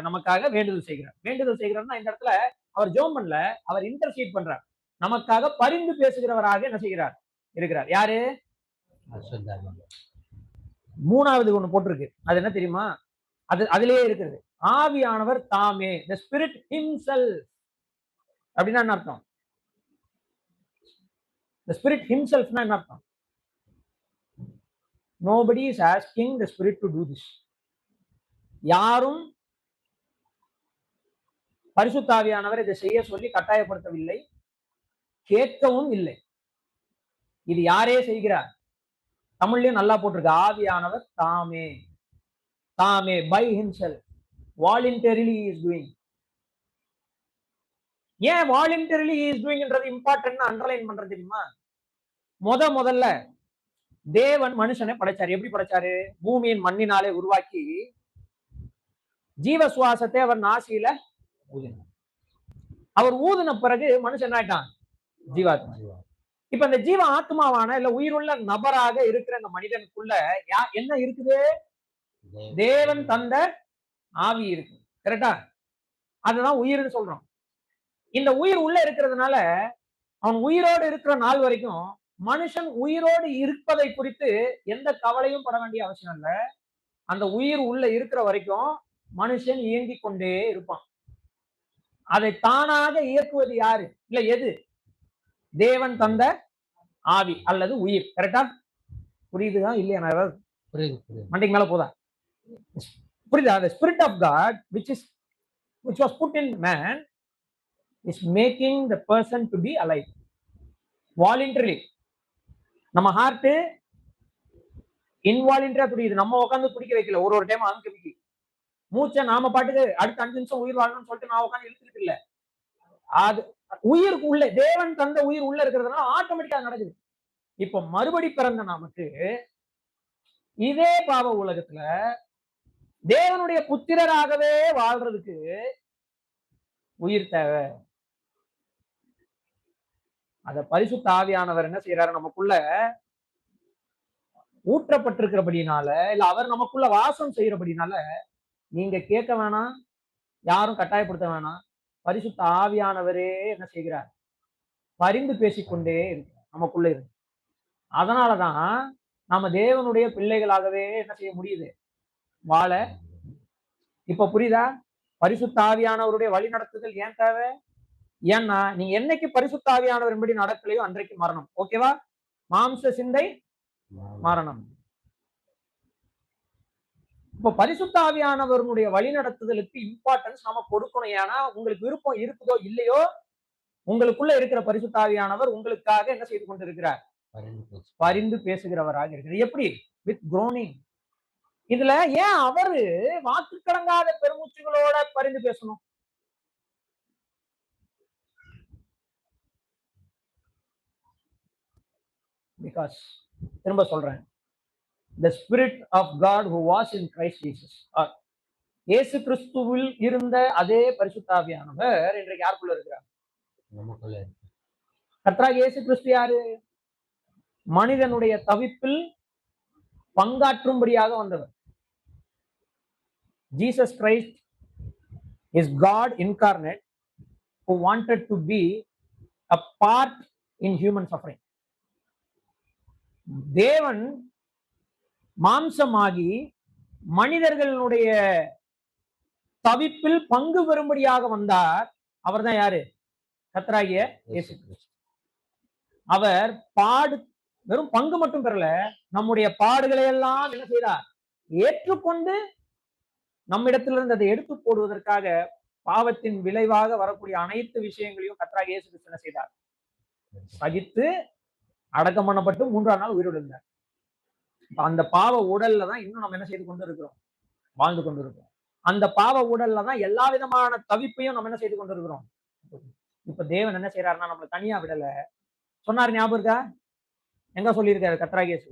நமக்காக வேண்டுதல் செய்கிறார். வேண்டுதல் செய்கிறார்னா இந்த இடத்துல அவர் ஜெபம் பண்ணல, அவர் இன்டர்சீட் பண்றார். நமக்காக பரிந்து பேசுகிறவராக என்ன செய்கிறார்? இருக்கிறார். யாரு? மூணாவது ஒண்ணு போட்டிருக்கு. அது என்ன தெரியுமா? அதிலேயே இருக்கிறது. ஆவியானவர் தாமே, the spirit himself. அப்படின்னா என்ன அர்த்தம்? the spirit himself னா என்ன அர்த்தம்? nobody is asking the spirit to do this. யாரும் பரிசுத்த ஆவியானவர் இதை செய்ய சொல்லி கட்டாயப்படுத்தவில்லை, கேட்கவும் இல்லை. இது யாரே செய்கிறார்? தமிழ்லயும் நல்லா போட்டிருக்கு. ஆவியானவர் தாமே, தாமே, by himself, voluntarily he is doing. ஏன் voluntarily he is doing என்றது இம்பார்ட்டன்ட் அண்டர்லைன் பண்றது தெரியுமா? முதல்ல தேவன் மனுஷனை படைச்சாரு. எப்படி படைச்சாரு? பூமியின் மண்ணினாலே உருவாக்கி ஜீவ சுவாசத்தை அவர் நாசியில ஊதினார். அவர் ஊதின பிறகு மனுஷன் ஆயிட்டான் ஜீவாத்மா. இப்ப இந்த ஜீவ ஆத்மாவான இல்ல உயிருள்ள நபராக இருக்கிற இந்த மனிதனுக்குள்ள என்ன இருக்குது? தேவன் தந்த ஆவி இருக்கு. கரெக்டா? அதுதான் உயிர்னு சொல்றோம். இந்த உயிர் உள்ள இருக்கிறதுனால அவன் உயிரோடு இருக்கிற நாள் வரைக்கும் மனுஷன் உயிரோடு இருப்பதை குறித்து எந்த கவலையும் பட வேண்டிய அவசியம் இல்லை. அந்த உயிர் உள்ள இருக்கிற வரைக்கும் மனுஷன் இயங்கிக் கொண்டே இருப்பான். அதை தானாக இயக்குவது யாரு? இல்ல எது? தேவன் தந்த ஆவி அல்லது உயிர். கரெக்டா? புரியுதுதா இல்லையா? நான் ஏதாவது மண்டைக்கு மேல போதா? புரியுதா? the spirit of God which was put in man is making the person to be alive voluntarily. நம்ம ஹார்ட் இன்வாலண்டரியா துடிக்குது, நம்ம உட்காந்து துடிக்க வைக்கல. ஒரு டைம் அமுக்கி மூச்சை நாம பாட்டுக்கு அடுத்த 5 நிமிஷம் உயிர் வாழணும்னு சொல்லிட்டு நான் உட்காந்து இழுத்துக்கிட்டு இல்ல. அது உயிருக்கு உள்ள தேவன் தந்த உயிர் உள்ள இருக்கிறதுனால ஆட்டோமேட்டிக்கா நடக்குது. இப்ப மறுபடி பிறந்த நமக்கு இதே பாவ உலகத்துல தேவனுடைய புத்திரராகவே வாழ்றதுக்கு உயிர் தேவை. அத பரிசுத்த ஆவியானவர் என்ன செய்யறாரு, நமக்குள்ள ஊற்றப்பட்டிருக்கிறபடினால, இல்ல அவர் நமக்குள்ள வாசம் செய்யறபடினால, நீங்க கேட்க வேணாம், யாரும் கட்டாயப்படுத்த வேணாம். பரிசுத்த ஆவியானவரே என்ன செய்கிறார், பரிந்து பேசிக்கொண்டே இருக்கிறார் நமக்குள்ள இருக்கு. அதனாலதான் நம்ம தேவனுடைய பிள்ளைகளாகவே என்ன செய்ய முடியுது, வாழ. இப்ப புரியுதா? பரிசுத்த ஆவியானவருடைய வழி நடத்துதல் ஏன் தேவை? ஏன்னா நீங்க என்னைக்கு பரிசுத்த ஆவியானவர் படி நடக்கலையோ அன்றைக்கு மரணம். ஓகேவா? மாம்ச சிந்தை மரணம். இப்ப பரிசுத்த ஆவியானவருடைய வழி நடத்துதலுக்கு இம்பார்ட்டன்ஸ் நாம கொடுக்கணும். ஏன்னா உங்களுக்கு விருப்பம் இருக்குதோ இல்லையோ, உங்களுக்குள்ள இருக்கிற பரிசுத்த ஆவியானவர் உங்களுக்காக என்ன செய்து கொண்டிருக்கிறார், பரிந்து பேசுகிறவராக இருக்கிறார். எப்படி? With groaning. இதுல ஏன் அவரு வாக்கு கடங்காத பெருமூச்சுகளோட பரிந்து பேசணும்? பிகாஸ் திரும்ப சொல்றேன், the spirit of God who was in Christ Jesus, இயேசு கிறிஸ்துவில் இருந்த அதே பரிசுத்த ஆவியானவர் இன்றைக்கு யாருக்குள்ள இருக்கிறார், நமக்குள்ள. கர்த்தராகிய இயேசு கிறிஸ்து யாரு? மனிதனுடைய தவிப்பில் பங்காற்றும்படியாக வந்தவர். Jesus Christ is God incarnate who wanted to be a part in human suffering. தேவன் மாம்சமாகி மனிதர்களுடைய தவிப்பில் பங்கு பெறும்படியாக வந்தார். அவர் தான் யாரு? கர்த்தராகிய இயேசு கிறிஸ்து. அவர் வெறும் பங்கு மட்டும் பெறல, நம்முடைய பாடுகளை எல்லாம் என்ன செய்தார், ஏற்றுக்கொண்டு நம்மிடத்திலிருந்து அதை எடுத்து போடுவதற்காக பாவத்தின் விளைவாக வரக்கூடிய அனைத்து விஷயங்களையும் கர்த்தராகிய இயேசு கிறிஸ்து என்ன செய்தார், சகித்து அடக்கம் பண்ணப்பட்டு 3ஆம் நாள் உயிரோடு இருந்தார். அந்த பாவ உடல்ல தான் இன்னும் நம்ம என்ன செய்து கொண்டு இருக்கிறோம், வாழ்ந்து கொண்டு இருக்கிறோம். அந்த பாவ உடல்ல தான் எல்லா விதமான தவிப்பையும் நம்ம என்ன செய்து கொண்டு இருக்கிறோம். இப்ப தேவன் என்ன செய்யறாருன்னா நம்மளை தனியா விடல. சொன்னார், ஞாபகம் இருக்கா? எங்க சொல்லியிருக்காரு கர்த்தராகிய இயேசு,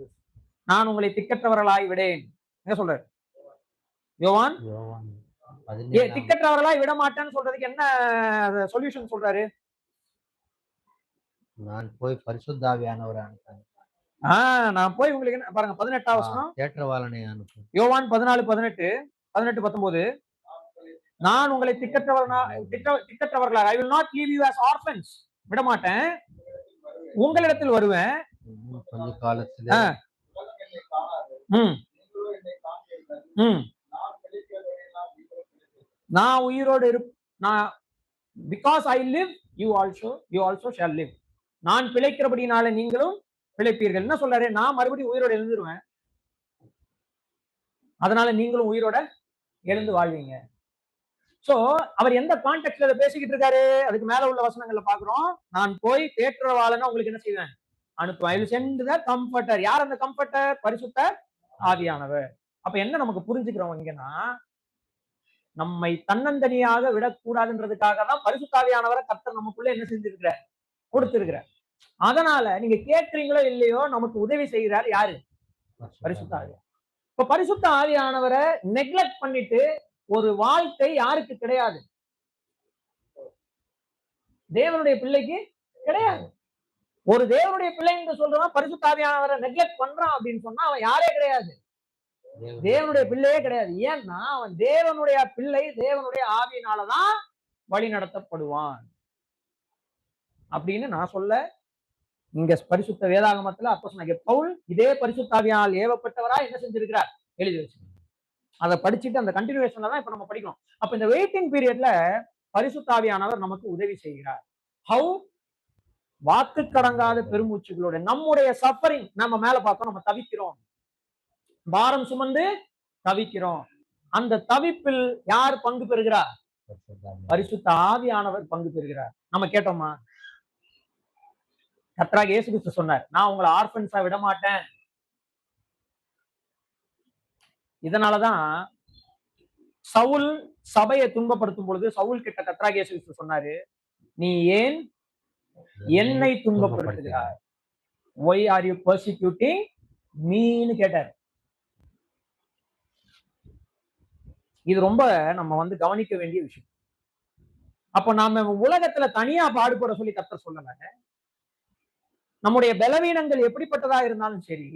நான் உங்களை திக்கற்றவர்களாய் விடேன். எங்க சொல்றாரு? யோவான் திக்கற்றவர்களாய் விட மாட்டேன்னு சொல்றதுக்கு என்ன சொல்யூஷன் சொல்றாரு? நான் போய் பரிசுத்த ஆவியானவரை அனுப்புறேன். நான் போய் உங்களுக்கு என்ன பாருங்க, 18ஆம் வசனம், தேற்றவாளனை அனுப்புறேன். யோவான் 14:18 நான் உங்களை திக்கற்றவர்களாய், I will not leave you as orphans, விட மாட்டேன், உங்களிடத்தில் வருவேன். கொஞ்ச காலத்துல நான் உயிரோடு நான் because I live you also shall live. நான் பிழைக்கிறபடினால நீங்களும் பிழைப்பீர்கள். என்ன சொல்றாரு? நான் மறுபடியும் உயிரோடு எழுந்துருவேன், அதனால நீங்களும் உயிரோட எழுந்து வாழ்வீங்க. சோ அவர் எந்த கான்டெக்ட்ல பேசிக்கிட்டு இருக்காரு? அதுக்கு மேல உள்ள வசனங்கள்ல பாக்குறோம், நான் போய் தேற்றவாளனா உங்களுக்கு என்ன செய்வேன், அனுப்புவேன். I will send the comforter. யார் அந்த கம்ஃபர்டர்? பரிசுத்த ஆவியானவர். அப்ப என்ன நமக்கு புரிஞ்சுக்கிறோம் இங்கன்னா, நம்மை தன்னந்தனியாக விடக்கூடாதுன்றதுக்காக தான் பரிசுத்த ஆவியானவரை கர்த்தர் நமக்குள்ள என்ன செஞ்சிருக்கிறார், கொடுத்திருக்கிறார். அதனால நீங்க கேட்கிறீங்களோ இல்லையோ, நமக்கு உதவி செய்கிறார் யாரு? பரிசுத்த ஆவியானவர். இப்ப பரிசுத்த ஆவியானவரை நெக்லெக்ட் பண்ணிட்டு ஒரு வாழ்க்கை யாருக்கு கிடையாது? தேவனுடைய பிள்ளைக்கு கிடையாது. ஒரு தேவனுடைய பிள்ளை என்று சொல்றவன் பரிசுத்த ஆவியானவரை நெக்லெக்ட் பண்றான் அப்படின்னு சொன்னா அவன் யாரே கிடையாது, தேவனுடைய பிள்ளையே கிடையாது. ஏன்னா அவன் தேவனுடைய பிள்ளை, தேவனுடைய ஆவியினாலதான் வழி நடத்தப்படுவான் அப்படின்னு நான் சொல்ல. இங்க பரிசுத்த வேதாகமத்துல அப்போஸ்தலனாகிய பவுல் இதே பரிசுத்த ஆவியால் ஏவப்பட்டவரா என்ன செஞ்சிருக்கிறார், எழுதி வச்சு. அதை படிச்சுட்டு அந்த கண்டினியூவேஷன்ல தான் இப்ப நம்ம படிக்கணும். அப்ப இந்த வெயிட்டிங் பீரியட்ல பரிசுத்த ஆவியானவர் நமக்கு உதவி செய்கிறார். ஹவு? வாக்கு கடங்காத பெருமூச்சுகளோட நம்முடைய சஃபரிங் நம்ம மேல பார்த்தோம், நம்ம தவிக்கிறோம், பாரம் சுமந்து தவிக்கிறோம். அந்த தவிப்பில் யார் பங்கு பெறுகிறார்? பரிசுத்த ஆவியானவர் பங்கு பெறுகிறார். நம்ம கேட்டோமா? கர்த்தராகிய இயேசு கிறிஸ்து சொன்னார், நான் உங்களை ஆர்பன்ஸா விட மாட்டேன். இதனாலதான் சவுல் சபையை துன்பப்படுத்தும் பொழுது சவுல் கிட்ட கர்த்தராகிய இயேசு கிறிஸ்து சொன்னாரு, நீ ஏன் என்னை துன்பப்படுத்துகிறாய்? why are you persecuting meன்னு கேட்டார். இது ரொம்ப நம்ம கவனிக்க வேண்டிய விஷயம். அப்ப நாம உலகத்துல தனியா பாடுபட சொல்லி கர்த்தர் சொல்லல. நம்முடைய பலவீனங்கள் எப்படிப்பட்டதா இருந்தாலும் சரி,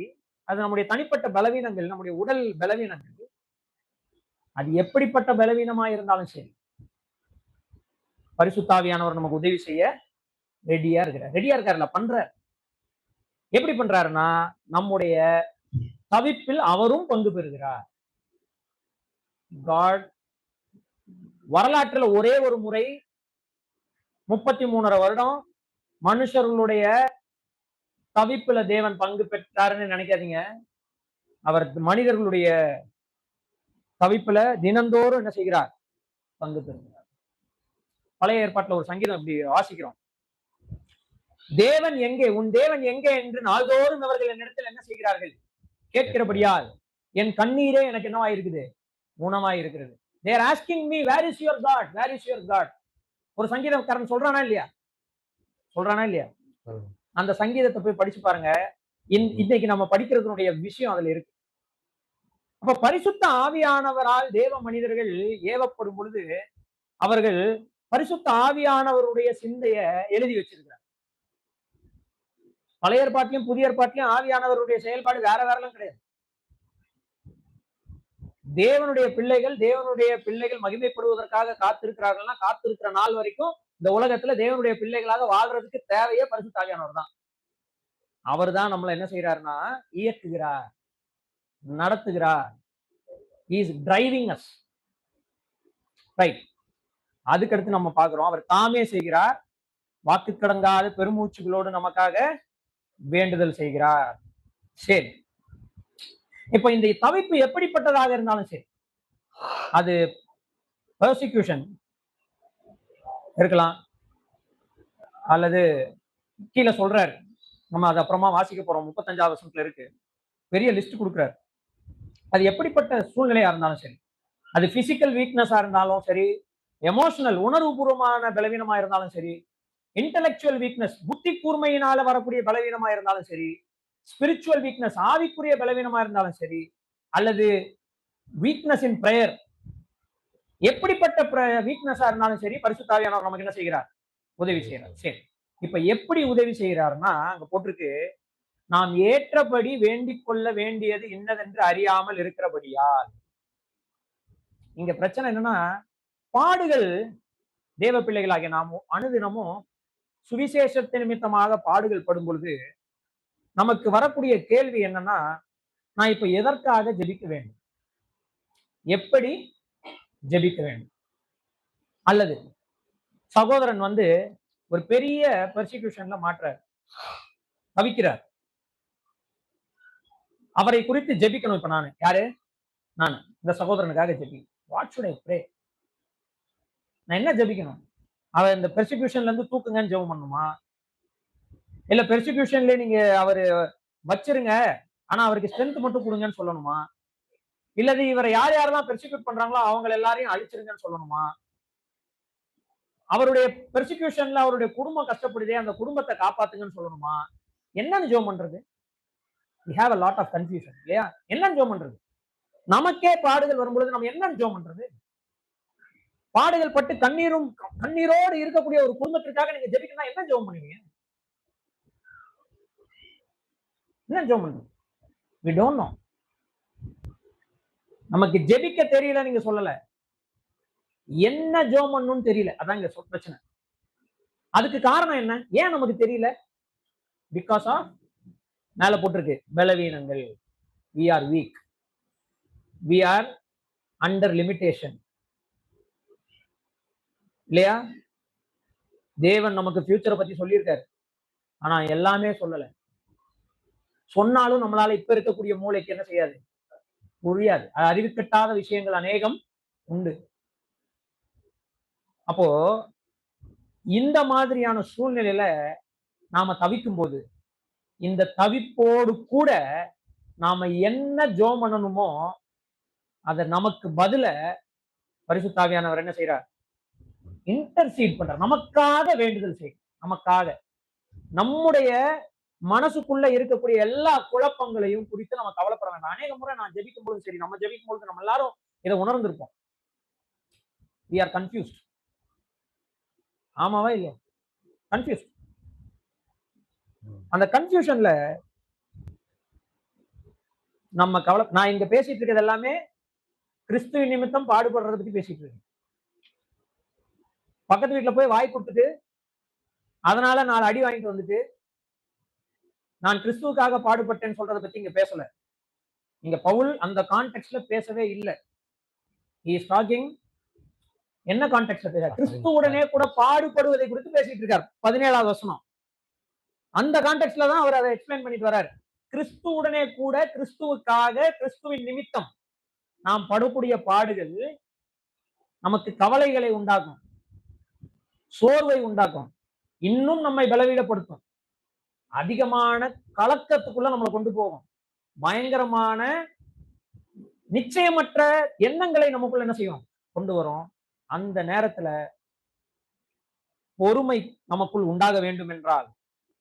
அது நம்முடைய தனிப்பட்ட பலவீனங்கள், நம்முடைய உடல் பலவீனங்கள், அது எப்படிப்பட்ட பலவீனமா இருந்தாலும் சரி, பரிசுத்த ஆவியானவர் நமக்கு உதவி செய்ய ரெடியா இருக்காருல்ல, பண்றார். எப்படி பண்றாருன்னா, நம்முடைய தவிப்பில் அவரும் பங்கு பெறுகிறார். காட் வரலாற்றுல ஒரே ஒரு முறை 33 வருடம் மனுஷர்களுடைய தவிப்புல தேவன் பங்கு பெற்றாருன்னு நினைக்காதீங்க. அவர் மனிதர்களுடைய தவிப்புல தினந்தோறும் என்ன செய்கிறார்? பங்கு பெறுகிறார். பழைய ஏற்பாட்டுல ஒரு சங்கீதம் இப்படி வாசிக்கிறோம், தேவன் எங்கே, உன் தேவன் எங்கே என்று நாள்தோறும் அவர்கள் என்னிடத்தில் என்ன செய்கிறார்கள்? கேட்கிறபடியால் என் கண்ணீரே எனக்கு என்னவா இருக்குது? ஊனமாய் இருக்கிறது. they are asking me where is your god, where is your god? ஒரு சங்கீதக்காரன் சொல்றானா இல்லையா? அந்த சங்கீதத்தை போய் படிச்சு பாருங்க. இன்னைக்கு நம்ம படிக்கிறதுனுடைய விஷயம் அதுல இருக்கு. அப்ப பரிசுத்த ஆவியானவரால் தேவ மனிதர்கள் ஏவப்படும் பொழுது அவர்கள் பரிசுத்த ஆவியானவருடைய சிந்தைய எழுதி வச்சிருக்கிறார். பழைய ஏற்பாட்டிலும் புதிய ஏற்பாட்டிலும் ஆவியானவருடைய செயல்பாடு வேற வேறலாம் கிடையாது. தேவனுடைய பிள்ளைகள் மகிமைப்படுவதற்காக காத்திருக்கிறார்கள்னா, காத்திருக்கிற நாள் வரைக்கும் இந்த உலகத்துல தேவனுடைய பிள்ளைகளாக வாழ்றதுக்கு தேவையே பரிசுத்த ஆவியானவர் தான். அவர் தான் நம்மள என்ன செய்யறாருன்னா, இயக்குகிறார், நடத்துகிறார். he is driving us, right? அதுக்கடுத்து நம்ம பாக்குறோம், அவர் தாமே செய்கிறார், வாக்கு கடங்காத பெருமூச்சுகளோடு நமக்காக வேண்டுதல் செய்கிறார். சரி, இப்ப இந்த தவிப்பு எப்படிப்பட்டதாக இருந்தாலும் சரி, அது பெர்சிக்யூஷன் இருக்கலாம், அல்லது கீழே சொல்றாரு, நம்ம அது அப்புறமா வாசிக்க போறோம், 35வது வசனத்துல இருக்கு, பெரிய லிஸ்ட் கொடுக்குறாரு. அது எப்படிப்பட்ட சூழ்நிலையா இருந்தாலும் சரி, அது பிசிக்கல் வீக்னஸா இருந்தாலும் சரி, எமோஷனல் உணர்வுபூர்வமான பலவீனமா இருந்தாலும் சரி, இன்டெலெக்சுவல் வீக்னஸ் புத்தி கூர்மையினால வரக்கூடிய பலவீனமா இருந்தாலும் சரி, ஸ்பிரிச்சுவல் வீக்னஸ் ஆவிக்குரிய பலவீனமா இருந்தாலும் சரி, அல்லது வீக்னஸ் இன் பிரேயர், எப்படிப்பட்ட வீக்னஸா இருந்தாலும் சரி, பரிசுத்த ஆவியானவர் நமக்கு என்ன செய்கிறார்? உதவி செய்கிறார். சரி, இப்ப எப்படி உதவி செய்கிறார்னா, அங்க போட்டிருக்கு, நாம் ஏற்றபடி வேண்டிக் கொள்ள வேண்டியது இன்னதென்று அறியாமல் இருக்கிறபடியால். இங்க பிரச்சனை என்னன்னா, பாடுகள் தேவ பிள்ளைகளாகிய நாமும் அனுதினமும் சுவிசேஷத்தை நிமித்தமாக பாடுகள் படும் பொழுது நமக்கு வரக்கூடிய கேள்வி என்னன்னா, நான் இப்ப எதற்காக ஜெபிக்க வேண்டும்? எப்படி ஜெபிக்க வேண்டும்? அல்லது சகோதரன் ஒரு பெரிய பெர்சிக்யூஷன்ல மாற்றார், தவிக்கிறார், அவரை குறித்து ஜெபிக்கணும். இப்ப நான் இந்த சகோதரனுக்காக ஜெபிக்கணும். What should I pray? நான் என்ன ஜெபிக்கணும்? அவர் இந்த பெர்சிக்யூஷன்ல இருந்து தூக்குங்கன்னு ஜெபம் பண்ணுமா? இல்ல பெர்சிக்யூஷன்ல நீங்க அவரு வச்சிருங்க, ஆனா அவருக்கு ஸ்ட்ரென்த் மட்டும் கொடுங்கன்னு சொல்லணுமா? இல்லது இவரை யாரெல்லாம் பெர்சிக்யூட் பண்றாங்களோ அவங்க எல்லாரையும் அழிச்சிருங்கன்னு சொல்லணுமா? அவருடைய பெர்சிக்யூஷன்ல அவருடைய குடும்பம் கஷ்டப்படுதே, அந்த குடும்பத்தை காப்பாத்துங்கன்னு சொல்லணுமா? என்னன்னு ஜெபம் பண்றது? we have a lot of confusion இல்லையா? என்னன்னு ஜெபம் பண்றது? நமக்கே பாடுகள் வரும்பொழுது நம்ம என்னன்னு ஜெபம் பண்றது? பாடுகள் பட்டு கண்ணீரோடு இருக்கக்கூடிய ஒரு குடும்பத்திற்காக நீங்க ஜெபிக்கணும், என்ன ஜெபம் பண்ணுவீங்க? என்ன ஜெபம் பண்றது? we don't know. நமக்கு ஜெபிக்க தெரியல, நீங்க சொல்லல, என்ன ஜெபம் பண்ணணும்னு தெரியல, அதான் இங்க பிரச்சனை. அதுக்கு காரணம் என்ன? ஏன் நமக்கு தெரியல? பிகாஸ் ஆஃப், மேல போட்டிருக்கு, பலவீனங்கள். we are weak, we are under limitation இல்லையா? தேவன் நமக்கு ஃபியூச்சரை பத்தி சொல்லியிருக்காரு, ஆனா எல்லாமே சொல்லல. சொன்னாலும் நம்மளால இப்ப இருக்கக்கூடிய மூளைக்கு என்ன செய்யாது? புரியாது. அறிவு கட்டாத விஷயங்கள் அநேகம் உண்டு. அப்போ இந்த மாதிரியான சூழ்நிலையில நாம தவிக்கும் போது, இந்த தவிப்போடு கூட நாம என்ன ஜெபம் பண்ணணுமோ அத நமக்கு பதில பரிசுத்த ஆவியானவர் என்ன செய்றார்? இன்டர்சீட் பண்றார். நமக்காக வேண்டுதல் செய்யும். நமக்காக. நம்முடைய மனசுக்குள்ள இருக்கக்கூடிய எல்லா குழப்பங்களையும் குறித்து நம்ம கவலைப்பட வேண்டாம். அநேக முறை நான் ஜெபிக்கும் பொழுது சரி, நம்ம ஜெபிக்கும் பொழுது நம்ம எல்லாரும் இதை உணர்ந்திருப்போம். we are confused. ஆமாவா இல்லையா? கன்ஃபியூஸ்ட். அந்த கன்ஃபியூஷன்ல நம்ம நான் இங்க பேசிட்டு இருக்கிறது எல்லாமே கிறிஸ்துவின் நிமித்தம் பாடுபடுறத பத்தி பேசிட்டு இருக்கேன். பக்கத்து வீட்டுல போய் வாய் கொடுத்துட்டு அதனால 4 அடி வாங்கிட்டு வந்துட்டு நான் கிறிஸ்துவுக்காக பாடுபட்டேன்னு சொல்றதை பத்தி இங்க பேசல. இங்க பவுல் அந்த கான்டெக்ட்ல பேசவே இல்லை. he is talking என்ன கான்டெக்ட்ல பேச? கிறிஸ்துவுடனே கூட பாடுபடுவதை குறித்து பேசிட்டு இருக்கார். 17வது வசனம். அந்த கான்டெக்ட்ல தான் அவர் அதை எக்ஸ்பிளைன் பண்ணிட்டு வர்றாரு. கிறிஸ்துவுடனே கூட கிறிஸ்துவுக்காக கிறிஸ்துவின் நிமித்தம் நாம் படக்கூடிய பாடுகள் நமக்கு கவலைகளை உண்டாக்கும், சோர்வை உண்டாக்கும், இன்னும் நம்மை பலவீனப்படுத்தும், அதிகமான கலக்கத்துக்குள்ள நம்மளை கொண்டு போகும், பயங்கரமான நிச்சயமற்ற எண்ணங்களை நமக்குள்ள என்ன செய்யும்? கொண்டு வரும். அந்த நேரத்துல பொறுமை நமக்குள் உண்டாக வேண்டும் என்றால்,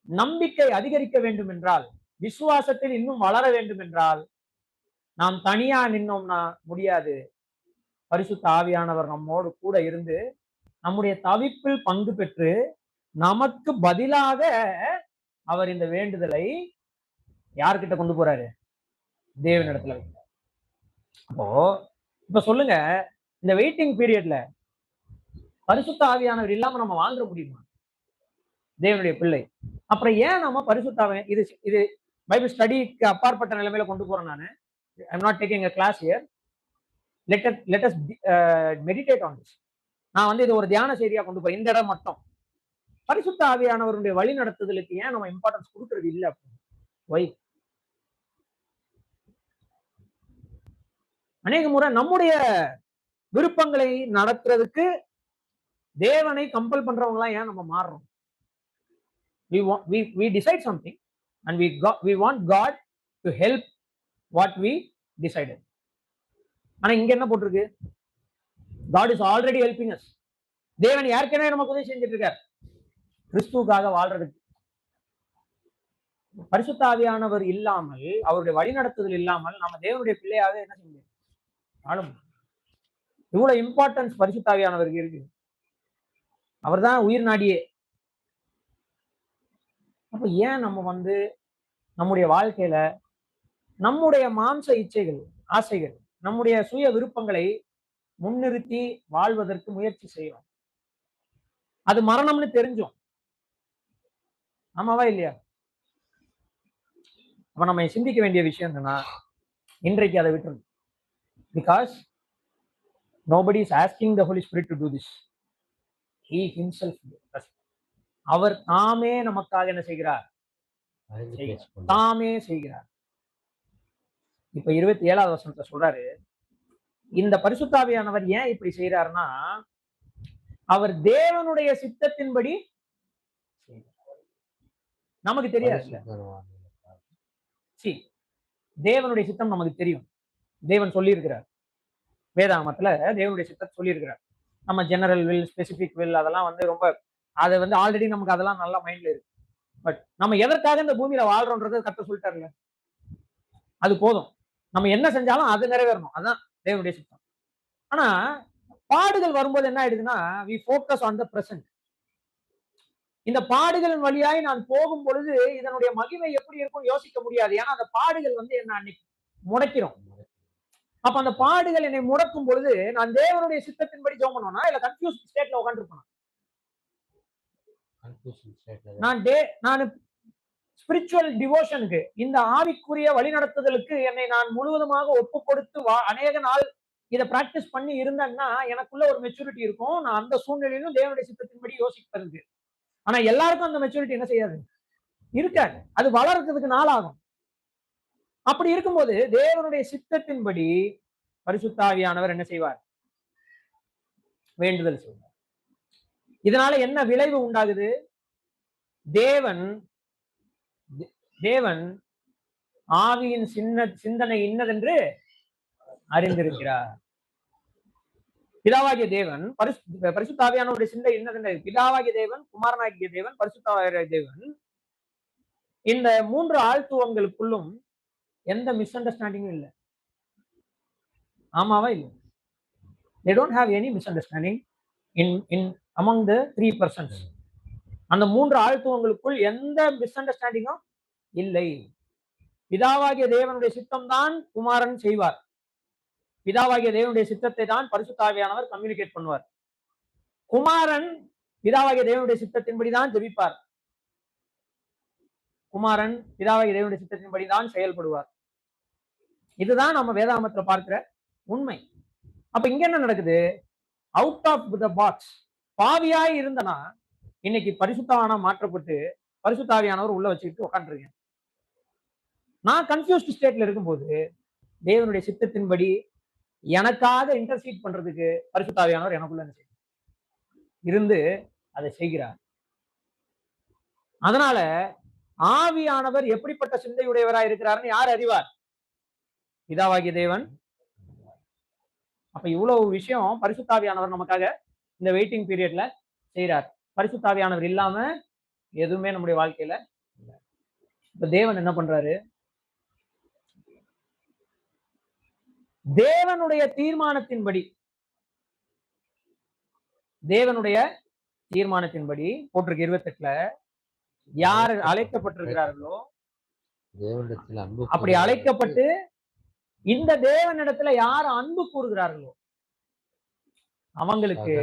நம்பிக்கை அதிகரிக்க வேண்டும் என்றால், விசுவாசத்தில் இன்னும் வளர வேண்டும் என்றால், நாம் தனியா நின்னோம்னா முடியாது. பரிசுத்த ஆவியானவர் நம்மோடு கூட இருந்து நம்முடைய தவிப்பில் பங்கு பெற்று நமக்கு பதிலாக அவர் இந்த வேண்டுதலை யார்கிட்ட கொண்டு போறாரு? தேவனிடத்துல வைக்கிறார். அப்போ இப்ப சொல்லுங்க, இந்த வெயிட்டிங் பீரியட்ல பரிசுத்த ஆவியானவர் இல்லாம நம்ம வாழ்ந்துட முடியுமா? தேவனுடைய பிள்ளை. அப்புறம் ஏன் நம்ம பரிசுத்த ஆவி இது இது பைபிள் ஸ்டடிக்கு அப்பாற்பட்ட நிலைமையில கொண்டு போறேன் நானு. I am not taking a class here. let us meditate on this. நான் வந்து இது ஒரு தியான செய்தியா கொண்டு போறேன். இந்த இடம் மட்டும் பரிசுத்த ஆவியானவருடைய வழி நடத்துதலுக்கு ஏன் நம்ம இம்பார்ட்டன்ஸ் கொடுக்கறது இல்லை? வை? அநேக முறை நம்முடைய விருப்பங்களை நடத்துறதுக்கு தேவனை கம்பல் பண்றவங்களா ஏன் நம்ம மாறுறோம்? we decide something and we want God to help what we decided. ஆனா இங்க என்ன போட்டிருக்கு? God is already helping us. தேவன் ஏற்கனவே நமக்கு உதவி செஞ்சுட்டு இருக்கார் கிறிஸ்துவுக்காக வாழ்றதுக்கு. பரிசுத்த ஆவியானவர் இல்லாமல், அவருடைய வழிநடத்துதல் இல்லாமல் நம்ம தேவனுடைய பிள்ளையாக என்ன செய்ய முடியும்? வாழ முடியும். இவ்வளவு இம்பார்ட்டன்ஸ் பரிசுத்த ஆவியானவருக்கு இருக்கு. அவர் தான் உயிர் நாடியே. அப்ப ஏன் நம்ம வந்து நம்முடைய வாழ்க்கையில நம்முடைய மாம்ச இச்சைகள், ஆசைகள், நம்முடைய சுய விருப்பங்களை முன்னிறுத்தி வாழ்வதற்கு முயற்சி செய்யறோம்? அது மரணம்னு தெரிஞ்சோம். ஆமாவா இல்லையா? அப்ப நம்ம சிந்திக்க வேண்டிய விஷயம் என்னன்னா, இன்றைக்கு அதை விட்டுருங்க. Because nobody is asking the Holy Spirit to do this. He himself does. அவர் தாமே நமக்காக என்ன செய்கிறார்? தாமே செய்கிறார். இப்ப 27வது வசனத்தை சொல்றாரு, இந்த பரிசுத்தாவியானவர் ஏன் இப்படி செய்யறாருன்னா, அவர் தேவனுடைய சித்தத்தின்படி நமக்கு தெரியாது. தேவனுடைய சித்தம் நமக்கு தெரியும். தேவன் சொல்லி இருக்கிறார் வேதாகமத்துல, தேவனுடைய சித்தத்தை சொல்லி இருக்கிறார். நம்ம ஜெனரல் வில், ஸ்பெசிபிக் வில், அதெல்லாம் வந்து ரொம்ப அது வந்து ஆல்ரெடி நமக்கு அதெல்லாம் நல்லா மைண்ட்ல இருக்கு. பட் நம்ம எதற்காக இந்த பூமியில வாழ்றோம்ன்றது கர்த்தர் சொல்லிட்டாருங்க. அது போதும். நம்ம என்ன செஞ்சாலும் அது நிறைவேறணும். அதுதான் தேவனுடைய சித்தம். ஆனா பாடுகள் வரும்போது என்ன ஆயிடுதுன்னா, we focus on the present. இந்த பாடுகளின் வழியாய் நான் போகும் பொழுது இதனுடைய மகிமை எப்படி இருக்கும் யோசிக்க முடியாது. ஏன்னா அந்த பாடுகள் வந்து என்ன அன்னைக்கு முடக்கிறோம். அப்ப அந்த பாடுகள் என்னை முடக்கும் பொழுது நான் தேவனுடைய சித்தத்தின்படி ஜெபம் பண்ணுவேனா இல்ல கன்ஃபியூஸ் ஸ்டேட்ல உட்கார்ந்திருப்பேனா? நான் ஸ்பிரிச்சுவல் டிவோஷனுக்கு, இந்த ஆவிக்குரிய வழிநடத்துதலுக்கு என்னை நான் முழுவதுமாக ஒப்பு கொடுத்து அநேக நாள் இதை பிராக்டிஸ் பண்ணி இருந்தேன்னா எனக்குள்ள ஒரு மெச்சூரிட்டி இருக்கும். நான் அந்த சூழ்நிலையிலும் தேவனுடைய சித்தத்தின்படி யோசிப்பதற்கு. ஆனா எல்லாருக்கும் அந்த மெச்சூரிட்டி என்ன செய்யாது, இருக்காது. அது வளர்றதுக்கு நாள் ஆகும். அப்படி இருக்கும்போது தேவனுடைய சித்தத்தின்படி பரிசுத்த ஆவியானவர் என்ன செய்வார்? வேண்டுதல் செய்வார். இதனால என்ன விளைவு உண்டாகுது? தேவன் தேவன் ஆவியின் சிந்தனை இன்னதென்று அறிந்திருக்கிறார். பிதாவாகிய தேவன் பரிசுத்த ஆவியானவருடைய சிந்தை என்னதென்று பிதாவாகிய தேவன், குமாரனாகிய தேவன், பரிசுத்த தேவன், இந்த 3 ஆழ்த்துவங்களுக்குள்ளும் எந்த மிஸ் அண்டர்ஸ்டாண்டிங்கும் இல்லை. ஆமாவா இல்லை? They don't have any misunderstanding in among the 3 persons. அந்த 3 ஆழ்த்துவங்களுக்குள் எந்த மிஸ் அண்டர்ஸ்டாண்டிங்கும் இல்லை. பிதாவாகிய தேவனுடைய சித்தம் தான் குமாரன் செய்வார். பிதாவாகிய தேவனுடைய சித்தத்தை தான் பரிசுத்த ஆவியானவர் கம்யூனிகேட் பண்ணுவார். குமாரன் பிதாவாகிய தேவனுடைய சித்தத்தின்படிதான் ஜெபிப்பார். குமாரன் பிதாவாகிய தேவனுடைய சித்தத்தின்படிதான் செயல்படுவார். இதுதான் நம்ம வேதாகமத்துல பார்க்கிற உண்மை. அப்ப இங்க என்ன நடக்குது? அவுட் ஆஃப் த பாக்ஸ் பாவியாய் இருந்தனா இன்னைக்கு பரிசுத்தவானா மாற்றப்பட்டு பரிசுத்த ஆவியானவர் உள்ள வச்சுக்கிட்டு உட்காந்துருக்கேன். நான் கன்ஃபியூஸ்ட் ஸ்டேட்ல இருக்கும்போது தேவனுடைய சித்தத்தின்படி எனக்காக இன்டர்சீட் பண்றதுக்கு பரிசுத்த ஆவியானவர் எனக்குள்ள இருந்து அதை செய்கிறார். அதனால ஆவியானவர் எப்படிப்பட்ட சிந்தையுடையவராய் இருக்கிறார்னு யார் அறிவார்? பிதாவாகிய தேவன். அப்ப இவ்வளவு விஷயம் பரிசுத்த ஆவியானவர் நமக்காக இந்த வெயிட்டிங் பீரியட்ல செய்யறார். பரிசுத்த ஆவியானவர் இல்லாம எதுவுமே நம்முடைய வாழ்க்கையில இல்ல. இப்ப தேவன் என்ன பண்றாரு? தேவனுடைய தீர்மானத்தின்படி போட்டிருக்கு 28ல யார் அழைக்கப்பட்டிருக்கிறார்களோ அப்படி அழைக்கப்பட்டு இந்த தேவனிடத்துல யார் அன்பு கூறுகிறார்களோ அவங்களுக்கு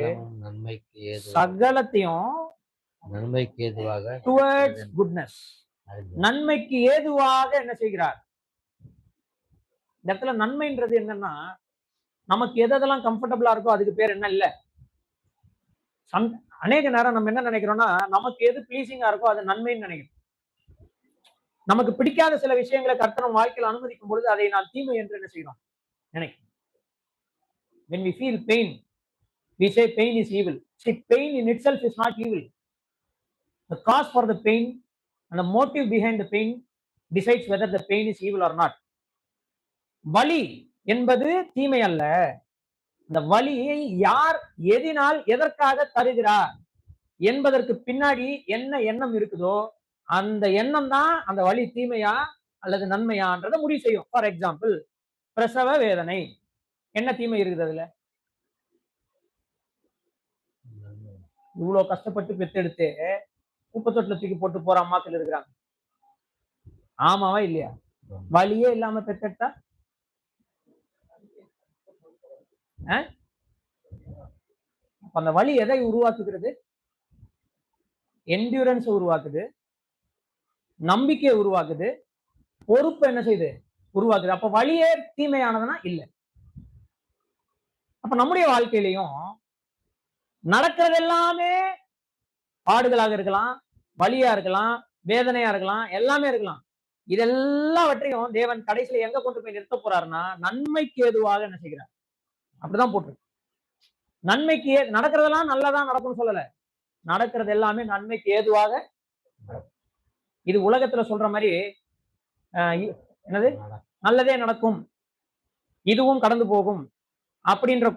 சகலத்தையும் நன்மைக்கு ஏதுவாக டுவர்ட்ஸ் குட்னஸ் நன்மைக்கு ஏதுவாக என்ன செய்கிறார்? இந்த இடத்துல நன்மைன்றது என்னன்னா நமக்கு எதெல்லாம் கம்ஃபர்டபுளா இருக்கோ அதுக்கு பேர் என்ன இல்ல. அநேக நேரம் நம்ம என்ன நினைக்கிறோம்னா நமக்கு எது பிளீசிங்கா இருக்கோ அது நன்மைன்னு நினைக்கிறோம். நமக்கு பிடிக்காத சில விஷயங்களை கர்த்தர் வாழ்க்கையில் அனுமதிக்கும் பொழுது அதை நான் தீமை என்று என்ன செய்யறோம் நினைக்கிறோம். When we feel pain, we say pain is evil. See, pain in itself is not evil. The cause for the pain and the motive behind the pain decides whether the pain is evil or not. வலி என்பது தீமை அல்ல. இந்த வலியை யார் எதினால் எதற்காக தருகிறார் என்பதற்கு பின்னாடி என்ன எண்ணம் இருக்குதோ அந்த எண்ணம் தான் அந்த வலி தீமையா அல்லது நன்மையான்றதை முடிவு செய்யும். ஃபார் எக்ஸாம்பிள், பிரசவ வேதனை என்ன தீமை இருக்குது? அதுல இவ்வளவு கஷ்டப்பட்டு பெத்தெடுத்து குப்பத்தொட்டில தூக்கி போட்டு போற அம்மாக்கள் இருக்கிறாங்க. ஆமாவா இல்லையா? வலியே இல்லாம பெத்தெடுத்தா அந்த வலி எதை உருவாக்குகிறது? என்டியூரன்ஸ் உருவாக்குது, நம்பிக்கையை உருவாக்குது, பொறுப்பு என்ன செய்யுது உருவாக்குது. அப்ப வலியே தீமையானதுன்னா இல்ல. அப்ப நம்முடைய வாழ்க்கையிலையும் நடக்கிறது எல்லாமே பாடுகளாக இருக்கலாம், வலியா இருக்கலாம், வேதனையா இருக்கலாம், எல்லாமே இருக்கலாம். இதெல்லாவற்றையும் தேவன் கடைசியில எங்க கொண்டு போய் நிறுத்த போறாருன்னா நன்மைக்கு ஏதுவாக என்ன செய்கிறார்? அப்படிதான் போட்டிருக்கு. நன்மைக்கு நடக்கிறதெல்லாம் நல்லதான் நடக்கும்னு சொல்லல, நடக்கிறது எல்லாமே நன்மைக்கு ஏதுவாக. இது உலகத்துல சொல்ற மாதிரி என்னது நல்லதே நடக்கும், இதுவும் கடந்து போகும் அப்படின்ற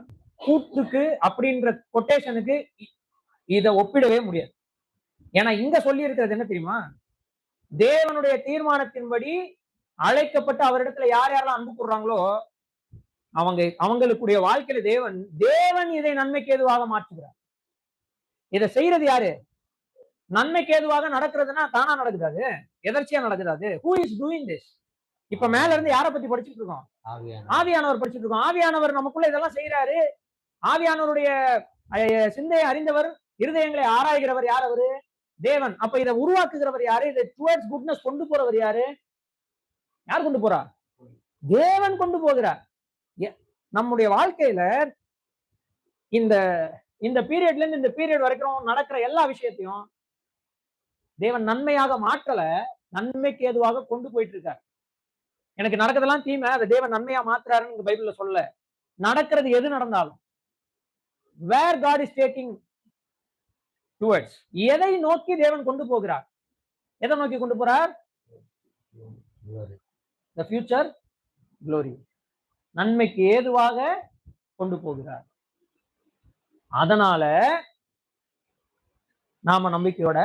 கூட்டுக்கு அப்படின்ற கொட்டேஷனுக்கு இதை ஒப்பிடவே முடியாது. ஏன்னா இங்க சொல்லி இருக்கிறது என்ன தெரியுமா? தேவனுடைய தீர்மானத்தின்படி அழைக்கப்பட்டு அவரிடத்துல யார் யாரெல்லாம் அன்பு கூறுறாங்களோ அவங்களுக்குடைய வாழ்க்கையில தேவன் இதை நன்மைக்கு ஏதுவாக மாற்றுகிறார். இதை செய்யறது யாரு? நன்மைக்கு ஏதுவாக நடக்கிறதுனா தானா நடக்குது, எதர்ச்சியா நடக்குது. Who is doing this? இப்ப மேல இருந்து யாரை பத்தி படிச்சுட்டு இருக்கோம்? ஆவியானவர் படிச்சுட்டு இருக்கோம். ஆவியானவர் நமக்குள்ள இதெல்லாம் செய்யறாரு. ஆவியானவருடைய சிந்தையை அறிந்தவர், இருதயங்களை ஆராய்கிறவர் யார்? அவரு தேவன். அப்ப இதை உருவாக்குகிறவர் யாரு? இதை டுவர்ட்ஸ் குட்னஸ் கொண்டு போறவர் யாரு? யார் கொண்டு போறார்? தேவன் கொண்டு போகிறார். நம்முடைய வாழ்க்கையில இந்த பீரியட்ல இருந்து இந்த பீரியட் வரைக்கும் நடக்கிற எல்லா விஷயத்தையும் தேவன் நன்மையாக மாற்றல, நன்மைக்கு ஏதுவாக கொண்டு போயிட்டு இருக்காரு. எனக்கு நடக்கிறதெல்லாம் தீமை, அதை தேவன் நன்மையா மாத்துறாருன்னு பைபிள்ல சொல்ல. நடக்கிறது எது நடந்தாலும், where God is taking towards. எதை நோக்கி தேவன் கொண்டு போகிறார்? எதை நோக்கி கொண்டு போறார்? The future glory. நன்மைக்கு ஏதுவாக கொண்டு போகிறார். அதனால நாம நம்பிக்கையோட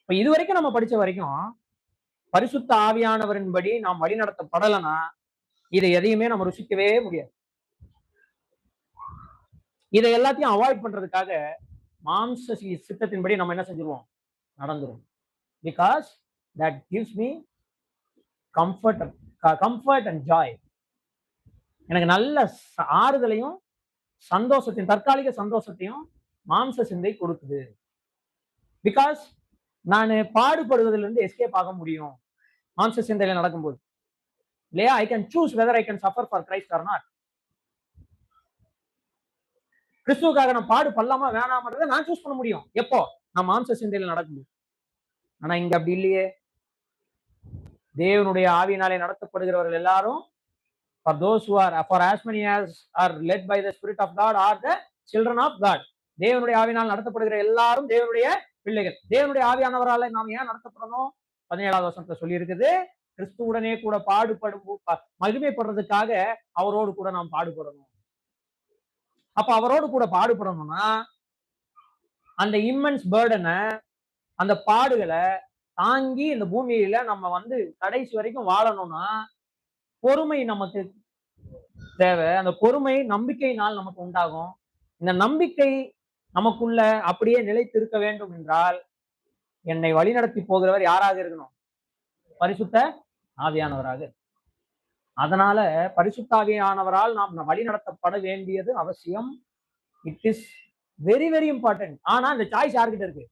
இப்ப இதுவரைக்கும் நம்ம படிச்ச வரைக்கும் பரிசுத்த ஆவியானவரின்படி நாம் வழிநடத்தப்படலைன்னா இதை எதையுமே நம்ம ருசிக்கவே முடியாது. இதை எல்லாத்தையும் அவாய்ட் பண்றதுக்காக மாம்ச சித்தத்தின்படி நம்ம என்ன செஞ்சிருவோம்? நடந்துரும். Because that gives me comfort and joy. எனக்கு நல்ல ஆறுதலையும் சந்தோஷத்தையும், தற்காலிக சந்தோஷத்தையும் மாம்ச சிந்தை கொடுக்குது. பிகாஸ் நான் பாடுபடுவதிலிருந்து எஸ்கேப் ஆக முடியும் மாம்ச சிந்தையில நடக்கும்போது, இல்லையா? I can choose whether I can suffer for Christ or not. கிறிஸ்துவுக்காக நான் பாடுபடலாமா வேணாமன்றதை நான் சூஸ் பண்ண முடியும். எப்போ? நான் மாம்ச சிந்தையில நடக்கும்போது. ஆனா இங்க அப்படி இல்லையே. தேவனுடைய ஆவியினாலே நடத்தப்படுகிறவர்கள் எல்லாரும் for those who are, for as many as are led by the Spirit of God are the children of God. தேவனுடைய ஆவியினால் நடத்தப்படுகிற எல்லாரும் தேவனுடைய பிள்ளைகள். தேவனுடைய ஆவியானவரால நாம் ஏன் நடத்தப்படணும்? 17வது வசனத்துல சொல்லி இருக்குது, கிறிஸ்துவுடனே கூட பாடுபடும் மகிமைப்படுறதுக்காக அவரோடு கூட நாம் பாடுபடணும். அப்ப அவரோடு கூட பாடுபடணும்னா அந்த இம்மென்ஸ் பேர்டனை, அந்த பாடுகளை தாங்கி இந்த பூமியில நம்ம வந்து கடைசி வரைக்கும் வாழணும்னா பொறுமை நமக்கு தேவை. அந்த பொறுமை நம்பிக்கையினால் நமக்கு உண்டாகும். இந்த நம்பிக்கை நமக்குள்ள அப்படியே நிலைத்திருக்க வேண்டும் என்றால் என்னை வழிநடத்தி போகிறவர் யாராக இருக்கணும்? பரிசுத்த ஆவியானவராக. அதனால பரிசுத்த ஆவியானவரால் நாம் வழிநடத்தப்பட வேண்டியது அவசியம். It is very very important. ஆனா இந்த சாய்ஸ் யார்கிட்ட இருக்கு?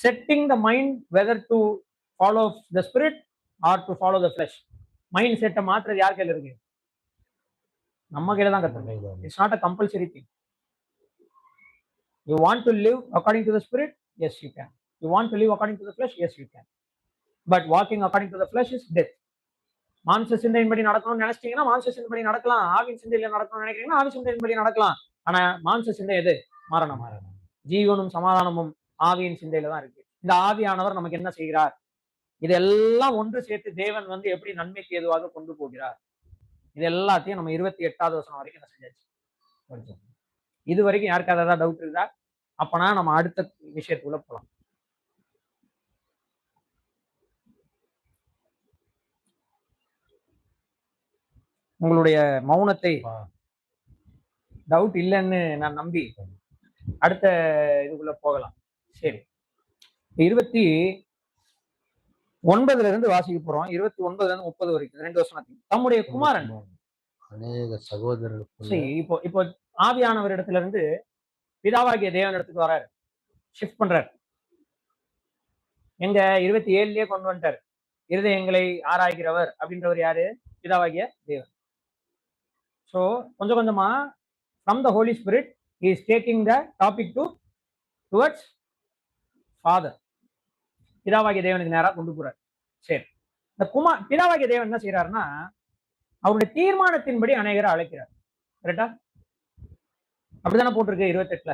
Setting the mind whether to follow the Spirit or to follow the flesh. Mind செட்டை மாற்றுறது யார் கையில இருக்கு? நம்ம கையில தான் கத்துக்கணும். It's not a compulsory thing. You want to live according to the spirit? Yes, you can. You want to live according to the flesh? Yes, you can. But walking according to the flesh is death. மாம்ச சிந்தையின்படி நடக்கணும்னு நினைச்சிட்டீங்கன்னா மாம்ச சிந்தைப்படி நடக்கலாம். ஆவின் சிந்தையில நடக்கணும்னு நினைக்கிறீங்கன்னா ஆவி சிந்தையின்படி நடக்கலாம். ஆனா மாம்ச சிந்தை எது? மரணம். ஜீவனும் சமாதானமும் ஆவியின் சிந்தையில தான் இருக்கு. இந்த ஆவியானவர் நமக்கு என்ன செய்கிறார்? இதெல்லாம் ஒன்று சேர்த்து தேவன் வந்து எப்படி நன்மைக்கு ஏதுவாக கொண்டு போகிறார்? இது எல்லாத்தையும் நம்ம 28வது வசனம் வரைக்கும் என்ன செஞ்சாச்சு? படிச்சோம். இது வரைக்கும் யாருக்காவது ஏதாவது டவுட் இருக்கா? அப்பனா நம்ம அடுத்த விஷயத்துக்குள்ள போலாம். உங்களுடைய மௌனத்தை டவுட் இல்லைன்னு நான் நம்பி அடுத்த இதுக்குள்ள போகலாம். சரி, 29ல இருந்து வாசிக்க போறோம். 29ல இருந்து 30 வரைக்கும் 2 வசனத்தையும். தம்முடைய குமாரன் அநேக சகோதரர்கள் இப்போ ஆவியானவர் இடத்துல இருந்து பிதாவாகிய தேவன் இடத்துக்கு வராரு, ஷிஃப்ட் பண்றாரு. எங்க 27லயே கொண்டு வந்துட்டாரு. இருதயங்களை ஆராய்கிறவர் அப்படின்றவர் யாரு? பிதாவாகிய தேவன். சோ கொஞ்சம் கொஞ்சமா from the Holy Spirit he is taking the topic towards father. பிதாவாகிய தேவனுக்கு நேரா கொண்டு போறாரு. சரி, இந்த பிதாவாகிய தேவன் என்ன செய்யறாருன்னா அவருடைய தீர்மானத்தின்படி அநேகரை அழைக்கிறார். கரெக்டா? அப்படித்தானே போட்டிருக்கு 28ல.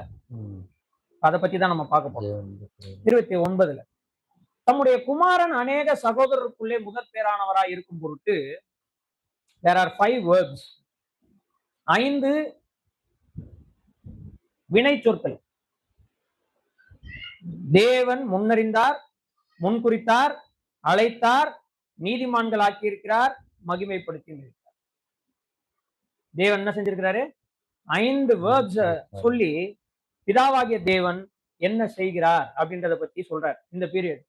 அதை பத்தி தான் நம்ம பார்க்க போறோம். 29ல தம்முடைய குமாரன் அநேக சகோதரருக்குள்ளே முதற் பேரானவராய் இருக்கும் பொருட்டு there are 5 verbs. 5 வினை சொற்கள். தேவன் முன்னறிந்தார், முன்குறித்தார், அழைத்தார், நீதிமான்கள் ஆக்கியிருக்கிறார், மகிமைப்படுத்தி இருக்கிறார். தேவன் என்ன செஞ்சிருக்கிறாரு? 5 வேர்ப்ஸ் சொல்லி பிதாவாகிய தேவன் என்ன செய்கிறார் அப்படின்றத பத்தி சொல்றார் இந்த பீரியட்.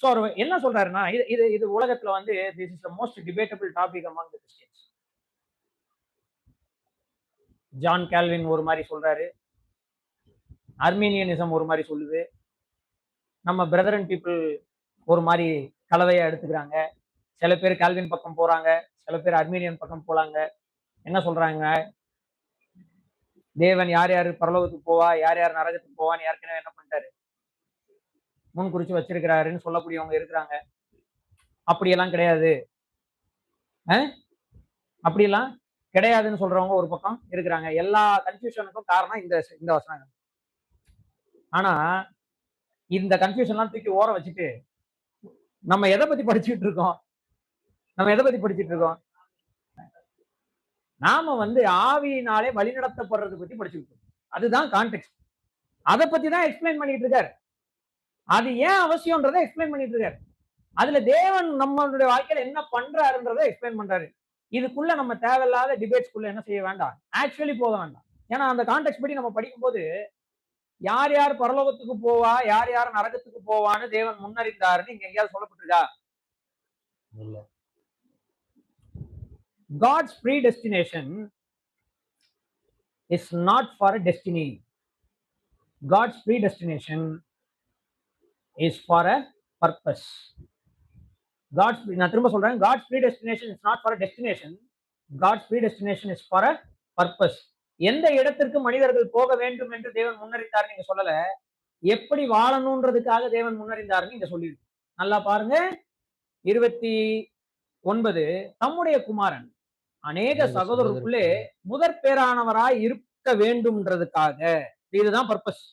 சோ அவர் என்ன சொல்றாருன்னா இது உலகத்துல வந்து this is the most debatable topic among the Christians. John Calvin ஒரு மாதிரி சொல்றாரு, அர்மீனியனிசம் ஒரு மாதிரி சொல்லுது, நம்ம பிரதர் அண்ட் பீப்புள் ஒரு மாதிரி கலவையா எடுத்துக்கிறாங்க. சில பேர் கால்வின் பக்கம் போறாங்க, சில பேர் அர்மீனியன் பக்கம் போலாங்க. என்ன சொல்றாங்க? தேவன் யார் யாரு பரலோகத்துக்கு போவா, யார் யார் நரகத்துக்கு போவான்னு ஏற்கனவே என்ன பண்ணிட்டாரு? முன் குறிச்சு வச்சிருக்கிறாருன்னு சொல்லக்கூடியவங்க இருக்கிறாங்க. அப்படியெல்லாம் கிடையாது. அப்படியெல்லாம் கிடையாதுன்னு சொல்றவங்க ஒரு பக்கம் இருக்கிறாங்க. எல்லா கன்ஃபியூஷனுக்கும் காரணம் இந்த வசனங்கள். ஆனா இந்த கன்ஃபியூஷன்லாம் தூக்கி ஓரம் வச்சுட்டு நம்ம எதை பத்தி படிச்சுட்டு இருக்கோம்? நாம ஆவியினாலே வழிநடத்தப்படுறது பத்தி படிச்சுட்டு இருக்கோம். அதுதான் கான்டெக்ட். அதை பத்தி தான் எக்ஸ்பிளைன் பண்ணிட்டு இருக்காரு. அது ஏன் அவசியம்ன்றதை எக்ஸ்பிளைன் பண்ணிட்டு இருக்காரு. அதுல தேவன் நம்மளுடைய வாழ்க்கையில என்ன பண்றாருன்றதை எக்ஸ்பிளைன் பண்றாரு. இதுக்குள்ள நம்ம தேவையில்லாத டிபேட்ஸ்குள்ள என்ன செய்ய வேண்டாம், ஆக்சுவலி போக வேண்டாம். ஏன்னா அந்த கான்டெக்ட் படி நம்ம படிக்கும்போது யார் யார் பரலோகத்துக்கு போவா, யார் யார் நரகத்துக்கு போவான்னு தேவன் முன்னறிந்தாருன்னு இங்க எங்கேயாவது சொல்லப்பட்டிருக்கா? இல்ல. God's predestination is not for a destiny. God's predestination is for a purpose. நான் திரும்ப சொல்றேன், God's predestination is not for a destination. God's predestination is for a purpose. எந்த இடத்திற்கு மனிதர்கள் போக வேண்டும் என்று தேவன் முன்னறிந்தார் நீங்க சொல்லல, எப்படி வாழணும்ன்றதுக்காக தேவன் முன்னறிந்தாருன்னு நீங்க சொல்லிருக்கு. நல்லா பாருங்க, 29 தம்முடைய குமாரன் அநேக சகோதரருக்குள்ளே முதற் பேரானவராய் இருக்க வேண்டும்ன்றதுக்காக. இதுதான் பர்பஸ்.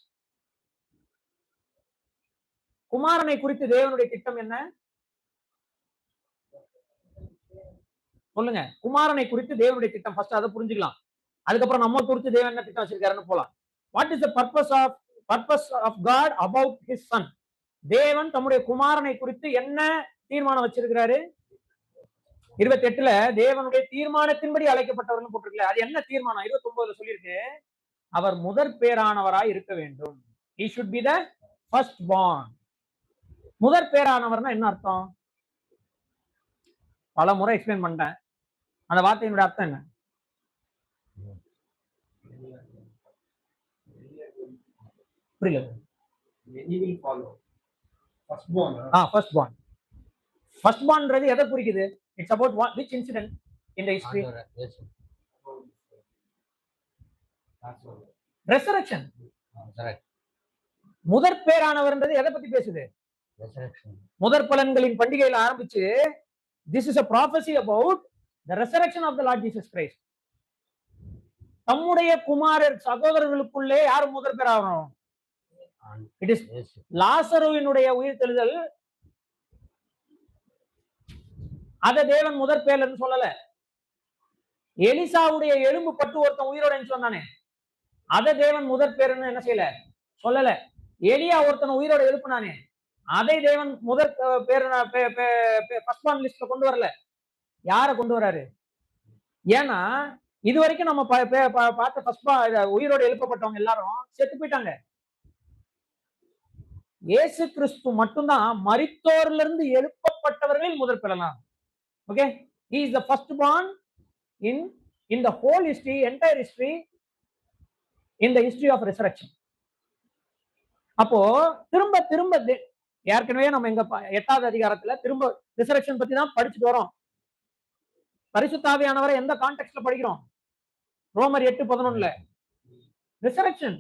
குமாரனை குறித்து தேவனுடைய திட்டம் என்ன சொல்லுங்க? குமாரனை குறித்து தேவனுடைய திட்டம் ஃபர்ஸ்ட் அதை புரிஞ்சுக்கலாம். அதுக்கப்புறம் நம்ம குறித்து தேவன் என்ன திட்டம் வச்சிருக்காருன்னு போலாம். What is the purpose of God about his son? தேவன் தம்முடைய குமாரனை குறித்து என்ன தீர்மானம் வச்சிருக்கிறாரு? 28 தேவனுடைய தீர்மானத்தின்படி அழைக்கப்பட்டவர்கள் போட்டிருக்கல. அது என்ன தீர்மானம்? 29 சொல்லியிருக்கு, அவர் முதற் பேரானவராய் இருக்க வேண்டும். He should be the first born. முதற் பேரானவர்னா என்ன அர்த்தம்? பல முறை எக்ஸ்பிளைன் பண்ணிட்டேன். அந்த வார்த்தையினுடைய அர்த்தம் என்ன? புரியல. ஃபர்ஸ்ட் பார்ன்றது எதை குறிக்குது? It's about which incident in the history? Resurrection. முதற் பேரானவர்ன்றது எதை பத்தி பேசுது? முதற் பலன்களின் பண்டிகையில ஆரம்பிச்சு this is a prophecy about the resurrection of the Lord Jesus Christ. தம்முடைய குமாரர் சகோதரர்களுக்குள்ளே யார் முதற் பேராகணும்? It is லாசருவினுடைய உயிர்த்தெழுதல். அத தேவன் முதற் பேர்ன்னு சொல்லல. எலிசாவுடைய எலும்பு பட்டு ஒருத்தன் உயிரோட சொன்னானே, அத தேவன் முதற் பேர்ன்னு என்ன செய்யல, சொல்லல. எலியா ஒருத்தன் உயிரோட எழுப்புனானே, அதை தேவன் முதற் பேர் ஃபர்ஸ்ட் பார்ன் லிஸ்ட்ல கொண்டு வரல. யார கொண்டு வராரு? ஏன்னா இது வரைக்கும் நம்ம பார்த்த ஃபர்ஸ்ட் உயிரோட எழுப்பப்பட்டவங்க எல்லாரும் செத்து போயிட்டாங்க. இயேசு கிறிஸ்து மட்டும்தான் மரித்தோர்ல இருந்து எழுப்பப்பட்டவர்களில் முதற் பெறலாம். Okay, he is the first born in the whole history, entire history, in the history of resurrection. அப்போ திரும்ப திரும்ப ஏற்கனவே நம்ம எங்க 8வது அதிகாரத்துல திரும்ப ரிசரக்ஷன் பத்தி தான் படிச்சுட்டு வரோம். பரிசுத்த ஆவியானவரை எந்த கான்டெக்ஸ்ட்ல படிக்கிறோம்? ரோமர் 8:11 ரிசரக்ஷன்.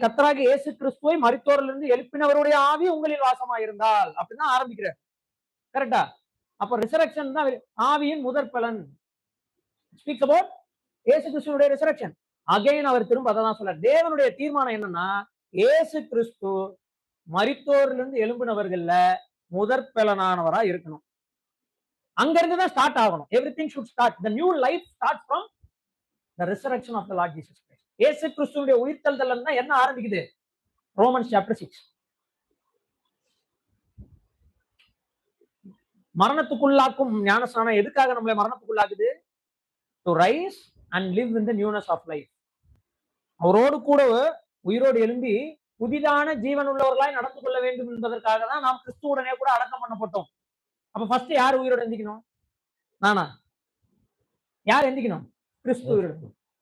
கர்த்தராகிய இயேசு கிறிஸ்துவை மரித்தோரிலிருந்து எழுப்பினவருடைய ஆவி உங்களில் வாசமாயிருந்தால் அப்படிதான் ஆரம்பிக்கிறார். கரெக்டா? அப்ப ரிசரக்ஷன் தான் ஆவியின் முதற் பலன். ஸ்பீக்ஸ் அபவுட் இயேசு கிறிஸ்துவுடைய ரிசரக்ஷன். அகைன் அவர் திரும்ப அதான் சொல்றார். தேவனுடைய தீர்மானம் என்னன்னா, இயேசு கிறிஸ்து மரித்தோரிலிருந்து எழும்பினவர்கள்ல முதற் பலனானவரா இருக்கணும். அங்க இருந்து தான் ஸ்டார்ட் ஆகணும். Everything should start. The new life start from the resurrection of the Lord Jesus Christ. இயேசு கிறிஸ்துவுடைய உயிர்த்தெழுதல்ல தான் என்ன ஆரம்பிக்குது? Romans chapter 6. மரணத்துக்குள்ளாக்கும் ஞானஸ்நானம் எதுக்காக நம்மளை மரணத்துக்குள்ளாக்குது? To rise and live in the newness of life. அவரோடு கூட உயிரோடு எழும்பி புதிதான ஜீவன் உள்ளவர்களாய் நடந்து கொள்ள வேண்டும் என்பதற்காக தான் நாம் கிறிஸ்துவுடனே கூட அடக்கம் பண்ணப்பட்டோம். அப்ப ஃபர்ஸ்ட் யார் உயிரோடு எந்திக்கணும்? நானா? யார் எந்திக்கணும்? கிறிஸ்து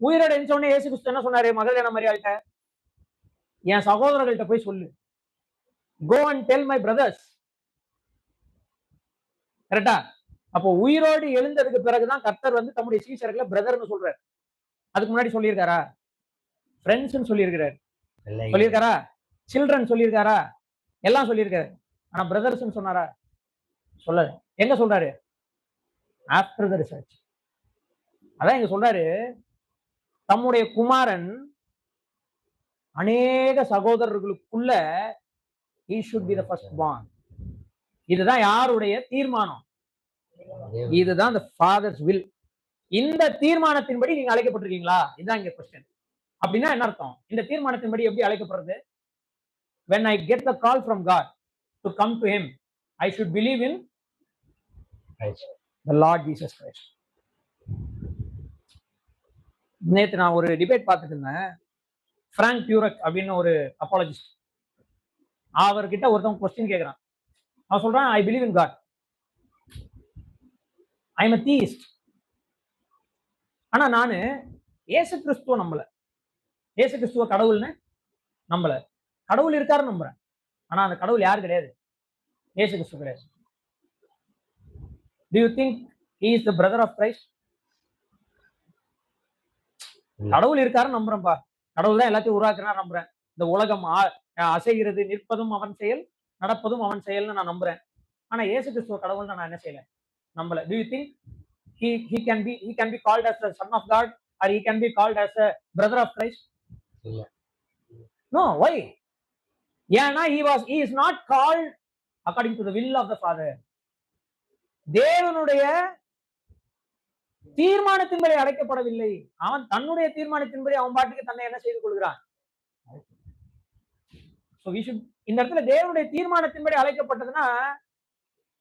உயிரோடு எந்திச்ச உடனே இயேசு கிறிஸ்து என்ன சொன்னாரு? மகதலேனா மரியாள்கிட்ட, என் சகோதரர்கள்ட்ட போய் சொல்லு, go and tell my brothers. கரெக்டா? அப்போ உயிரோடு எழுந்ததுக்கு பிறகுதான் கர்த்தர் தம்முடைய சீஷர்களை பிரதர்னு சொல்றாரு. அதுக்கு முன்னாடி சொல்லியிருக்காரா? ஃப்ரெண்ட்ஸ் சொல்லியிருக்கிறாரு. சொல்லியிருக்காரா? சில்ட்ரன் சொல்லியிருக்காரா? எல்லாம் சொல்லியிருக்காரு. ஆனா பிரதர்ஸ் சொன்னாரா? சொல்லல. எங்க சொல்றாரு? After the research. அதான் இங்க சொல்றாரு, தம்முடைய குமாரன் அநேக சகோதரர்களுக்குள்ள he should be the first born. இதுதான் யாருடைய தீர்மானம்? இதுதான் the father's will. இந்த தீர்மானத்தின்படி நீங்க அழைக்கப்பட்டிருக்கீங்களா? இதுதான் இங்க கொஸ்டின். அப்படின்னா என்ன அர்த்தம்? இந்த தீர்மானத்தின்படி எப்படி அழைக்கப்படுறது? when I get the call from God to come to him, I should believe in the Lord Jesus Christ. நேத்து நான் ஒரு டிபேட் பார்த்துட்டு இருந்தேன். பிராங்க் பியூரக் அப்படின்னு ஒரு அப்பாலஜிஸ்ட். அவர்கிட்ட ஒருத்தவங்க கொஸ்டின் கேட்கிறான். அவன் சொல்றான், I believe in God, I am a theist. ஆனா நானு இயேசு கிறிஸ்துவ நம்பல. இயேசு கிறிஸ்துவ கடவுள்னு நம்பல. கடவுள் இருக்காருன்னு நம்புறேன். ஆனா அந்த கடவுள் யாரு கிடையாது? இயேசு கிறிஸ்து கிடையாது. Do you think he is the brother of Christ? கடவுள் இருக்காருன்னு நம்புறேன்பா. கடவுள் தான் எல்லாத்தையும் உருவாக்குறாரு நம்புறேன். இந்த உலகம் அசைகிறது, நிற்பதும் அவன் செயல், நடப்பதும் அவன் செயல்னு நான் நம்புறேன். ஆனா இயேசு கிறிஸ்துவ கடவுள் நான் என்ன செய்யல? நம்பல. Do you think he can be called as the son of God, or he can be called as a brother of Christ? No, why? ஏன்னா he is not called according to the will of the Father. தேவனுடைய தீர்மானத்தின்படி அழைக்கப்படவில்லை. அவன் தன்னுடைய தீர்மானத்தின்படி அவன் பாட்டுக்கு தன்னை என்ன செய்து கொள்கிறான். So we should, இந்த இடத்துல தேவனுடைய தீர்மானத்தின்படி அழைக்கப்பட்டதுன்னா,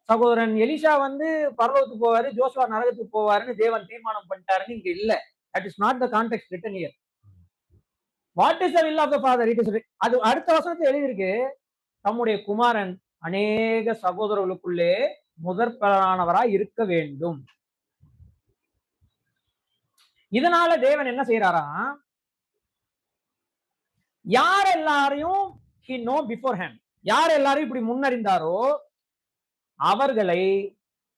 சகோதரன் எலிஷா வந்து பரலோகத்துக்கு போவாரு, ஜோசுவா நரகத்துக்கு போவாருன்னு தேவன் தீர்மானம் பண்ணிட்டாருன்னு இங்க இல்ல. That is not the context written here. What is the will of the Father? It is, அது அடுத்த வசனத்துல எழுதியிருக்கு, தம்முடைய குமாரன் அநேக சகோதரர்களுக்குள்ளே முதற்பலனானவராய் இருக்க வேண்டும். இதனால தேவன் என்ன செய்யறாராம்? யார் எல்லாரையும் he know beforehand, யார் எல்லாரும் இப்படி முன்னறிந்தாரோ அவர்களை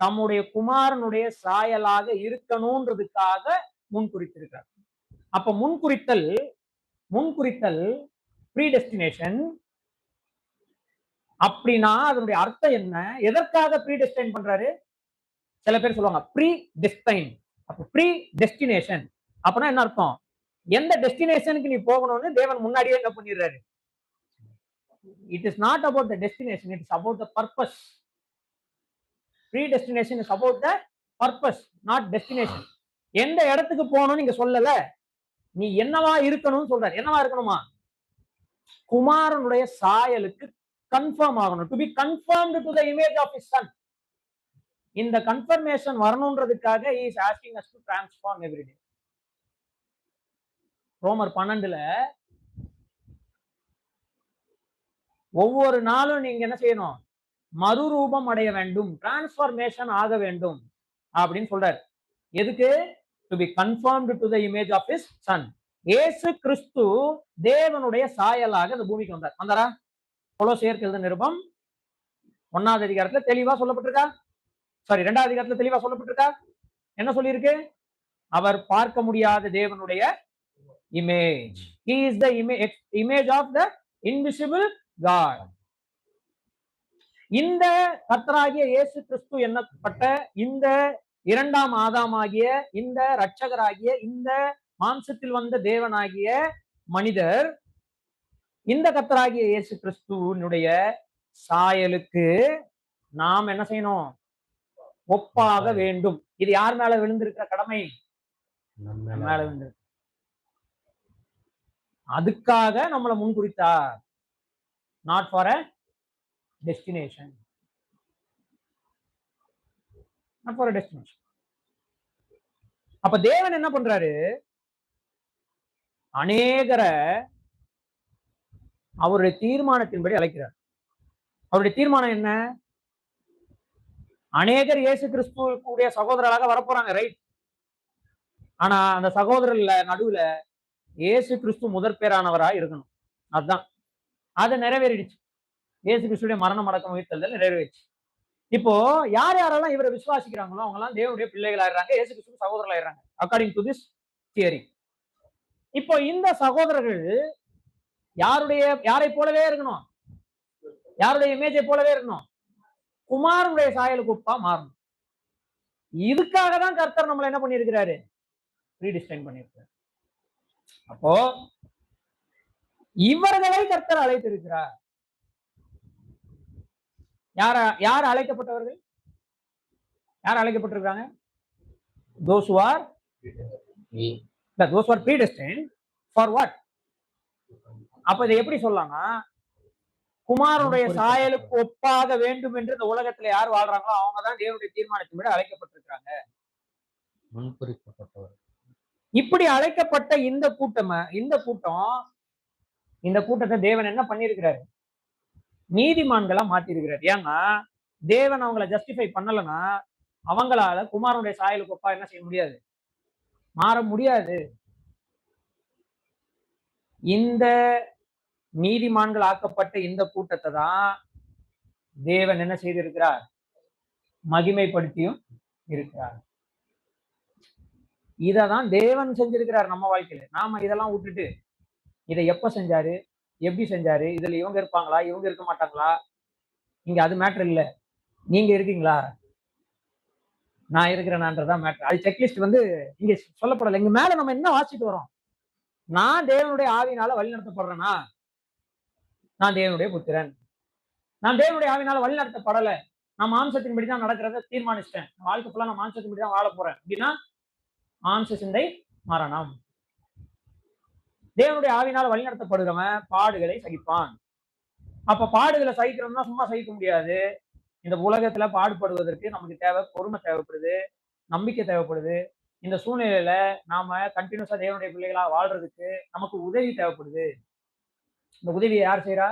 தம்முடைய குமாரனுடைய சாயலாக இருக்கணும்ன்றதுக்காக முன்குறித்திருக்கிறார். அப்ப முன்குறித்தல் ப்ரீடெஸ்டினேஷன் அப்படின்னா அதனுடைய அர்த்தம் என்ன? எதற்காக ப்ரீடெஸ்டைன் பண்றாரு? சில பேர் சொல்லுவாங்க ப்ரீ டெஸ்டைன். அப்ப ப்ரீ டெஸ்டினேஷன் அப்படின்னா என்ன அர்த்தம்? எந்த டெஸ்டினேஷனுக்கு நீ போகணும்னு தேவன் முன்னாடியே என்ன பண்ணிடுறாரு. It is not about the destination, it is about the purpose. Predestination is about the purpose, not destination. எந்த இடத்துக்கு போகணும்னு நீங்க சொல்லல, நீ என்னவா இருக்கணும்னு சொல்றாரு. என்னவா இருக்கணுமா? குமாரனுடைய சாயலுக்கு கன்ஃபார்ம் ஆகணும். to be confirmed to the image of his son. இந்த confirmation வரணும்ன்றதுக்காக he is asking us to transform every day. ரோமர் 12ல ஒவ்வொரு நாளும் நீங்க என்ன செய்யணும்? மறுரூபம் அடைய வேண்டும், டிரான்ஸ்ஃபர்மேஷன் ஆக வேண்டும் அப்படின்னு சொல்றாரு. எதுக்கு? To be conformed to the image of his son. இயேசு கிறிஸ்து தேவனுடைய சாயலாக இந்த பூமிக்கு வந்தாரா? கொலோசியர் எழுதின நிருபம் 1வது அதிகாரத்துல தெளிவா சொல்லப்பட்டிருக்கா? சாரி 2வது அதிகாரத்துல தெளிவா சொல்லப்பட்டிருக்கா? என்ன சொல்லியிருக்கு? அவர் பார்க்க முடியாத தேவனுடைய image. He is the image of the invisible God. இந்த கர்த்தராகிய இயேசு கிறிஸ்து என்னப்பட்ட இந்த இரண்டாம் ஆதாமாகிய இந்த இரட்சகராகிய இந்த மாம்சத்தில் வந்த தேவனாகிய மனிதர் இந்த கர்த்தராகிய இயேசு கிறிஸ்துவினுடைய சாயலுக்கு நாம் என்ன செய்யணும்? ஒப்பாக வேண்டும். இது யார் மேல விழுந்திருக்கிற கடமை? மேல விழுந்து. அதுக்காக நம்மளை முன்குறித்தார். not for a destination, not for a destination. அப்ப தேவன் என்ன பண்றாரு? அநேகரை அவருடைய தீர்மானத்தின்படி அழைக்கிறார். அவருடைய தீர்மானம் என்ன? அநேகர் இயேசு கிறிஸ்துவுடைய சகோதரராக வரப்போறாங்க, ரைட்? ஆனா அந்த சகோதரர்ல நடுவுல இயேசு கிறிஸ்து முதற் பேரானவராக இருக்கணும். அதுதான், அதை நிறைவேறிடுச்சு. இயேசு கிறிஸ்துடைய மரணம் அடக்கம் உயிர்த்தெழுதல் நிறைவேறிடுச்சு. இப்போ யார் யாரெல்லாம் இவரை விசுவாசிக்கிறாங்களோ அவங்க எல்லாம் தேவனுடைய பிள்ளைகள் ஆயிடுறாங்க, இயேசு கிறிஸ்து சகோதரர்கள் ஆயிடுறாங்க, அக்கார்டிங் டு திஸ் தியரி. இப்போ இந்த சகோதரர்கள் யாரை போலவே இருக்கணும்? யாருடைய இமேஜை போலவே இருக்கணும்? குமாரனுடைய சாயலுக்கு ஒப்பா மாறணும். இதுக்காக தான் கர்த்தர் நம்மளை என்ன பண்ணியிருக்கிறாரு? ப்ரீடிஸ்டைன் பண்ணியிருக்கிறார். அப்போ இவர்களை கர்த்தர் அழைத்திருக்கிறார். யார் அழைக்கப்பட்டவர்கள்? யார் அழைக்கப்பட்டிருக்காங்க? those who are those who are predestined for what? அப்ப இதை எப்படி சொல்லலாம்னா, குமாரனுடைய சாயலுக்கு ஒப்பாக வேண்டும் என்று இந்த உலகத்துல யார் வாழ்றாங்களோ அவங்கதான் தேவனுடைய தீர்மானத்தின்படி அழைக்கப்பட்டிருக்காங்க. முன்குறிக்கப்பட்டவர். இப்படி அழைக்கப்பட்ட இந்த கூட்டத்தை தேவன் என்ன பண்ணிருக்கிறாரு? நீதிமான்களா மாத்திருக்கிறார். ஏன்னா தேவன் அவங்கள ஜஸ்டிஃபை பண்ணலன்னா அவங்களால குமாரனுடைய சாயலுக்கு ஒப்பா என்ன செய்ய முடியாது? மாற முடியாது. இந்த நீதிமான்கள் ஆக்கப்பட்ட இந்த கூட்டத்தை தான் தேவன் என்ன செய்திருக்கிறார்? மகிமைப்படுத்தியும் இருக்கிறார். இததான் தேவன் செஞ்சிருக்கிறார் நம்ம வாழ்க்கையில. நாம இதெல்லாம் விட்டுட்டு இதை எப்ப செஞ்சாரு, எப்படி செஞ்சாரு, இதுல இவங்க இருப்பாங்களா, இவங்க இருக்க மாட்டாங்களா, இங்க அது மேட்டர் இல்ல, நீங்க இருக்கீங்களா, நான் இருக்கிறேனான்றதான் மேட்டர். அது செக்லிஸ்ட் வந்து இங்க சொல்லப்படல. இங்க மேல நம்ம என்ன வாசிட்டு வரோம்? நான் தேவனுடைய ஆவியினால வழிநடத்தப்படுறேனா, நான் தேவனுடைய புத்திரன். நான் தேவனுடைய ஆவியினால வழிநடத்தப்படல, நான் மாம்சத்தின்படி தான் நடக்கிறத தீர்மானிச்சிட்டேன், வாழ்க்கை ஃபுல்லா நான் மாம்சத்தின்படி தான் வாழ போறேன் அப்படின்னா மாம்ச சிந்தை மரணம். தேவனுடைய ஆவியினால வழிநடத்தப்படுகிறவன் பாடுகளை சகிப்பான். அப்ப பாடுகளை சகிக்கிறோம்னா சும்மா சகிக்க முடியாது. இந்த உலகத்துல பாடுபடுவதற்கு நமக்கு பொறுமை தேவைப்படுது, நம்பிக்கை தேவைப்படுது. இந்த சூழ்நிலையில நாம கண்டினியூஸா தேவனுடைய பிள்ளைகளா வாழ்றதுக்கு நமக்கு உதவி தேவைப்படுது. இந்த உதவியை யார் செய்யறா?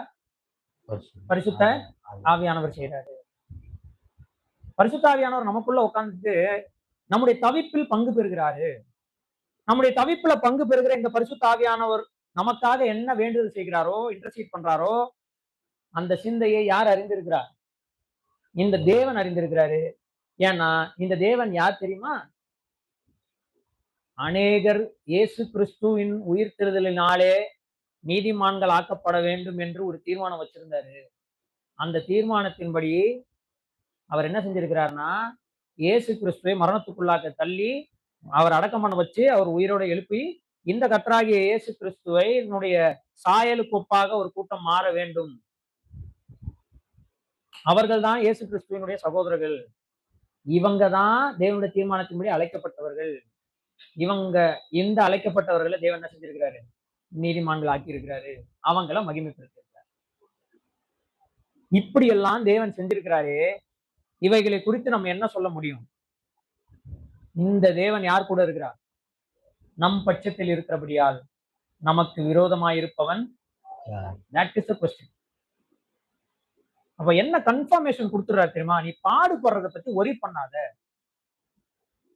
பரிசுத்த ஆவியானவர் செய்யறாரு. பரிசுத்த ஆவியானவர் நமக்குள்ள உட்கார்ந்துட்டு நம்முடைய தவிப்பில் பங்கு பெறுகிறாரு. நம்முடைய தவிப்புல பங்கு பெறுகிற இந்த பரிசுத்த ஆவியானவர் நமக்காக என்ன வேண்டுதல் செய்கிறாரோ, இன்டர்சீட் பண்றாரோ, அந்த சிந்தையை யார் அறிந்திருக்கிறார்? இந்த தேவன் அறிந்திருக்கிறாரு. ஏன்னா இந்த தேவன் யார் தெரியுமா? அநேகர் இயேசு கிறிஸ்துவின் உயிர்த்தெழுதலினாலே நீதிமான்கள் ஆக்கப்பட வேண்டும் என்று ஒரு தீர்மானம் வச்சிருந்தாரு. அந்த தீர்மானத்தின்படி அவர் என்ன செஞ்சிருக்கிறார்னா, இயேசு கிறிஸ்துவை மரணத்துக்குள்ளாக்க தள்ளி அவர் அடக்கம் பண்ண வச்சு அவர் உயிரோட எழுப்பி இந்த கர்த்தராகிய இயேசு கிறிஸ்துவை என்னுடைய சாயலுக்கு ஒப்பாக ஒரு கூட்டம் மாற வேண்டும். அவர்கள் தான் இயேசு கிறிஸ்துவினுடைய சகோதரர்கள். இவங்க தான் தேவனுடைய தீர்மானத்தின்படி அழைக்கப்பட்டவர்கள். இவங்க இந்த அழைக்கப்பட்டவர்களை தேவன் என்ன செஞ்சிருக்கிறாரு? நீதிமான்கள் ஆக்கி இருக்கிறாரு. அவங்கள மகிமைப்படுத்திருக்கிறார். இப்படி எல்லாம் தேவன் செஞ்சிருக்கிறாரே, இவைகளை குறித்து நம்ம என்ன சொல்ல முடியும்? இந்த தேவன் யார் கூட இருக்கிறார்? நம் பட்சத்தில் இருக்கிறபடியால் நமக்கு விரோதமாயிருப்பவன் that is the question. அப்ப என்ன கன்ஃபர்மேஷன் கொடுத்துறாரு தெரியுமா? நீ பாடுபடுறதை பத்தி ஒரி பண்ணாத.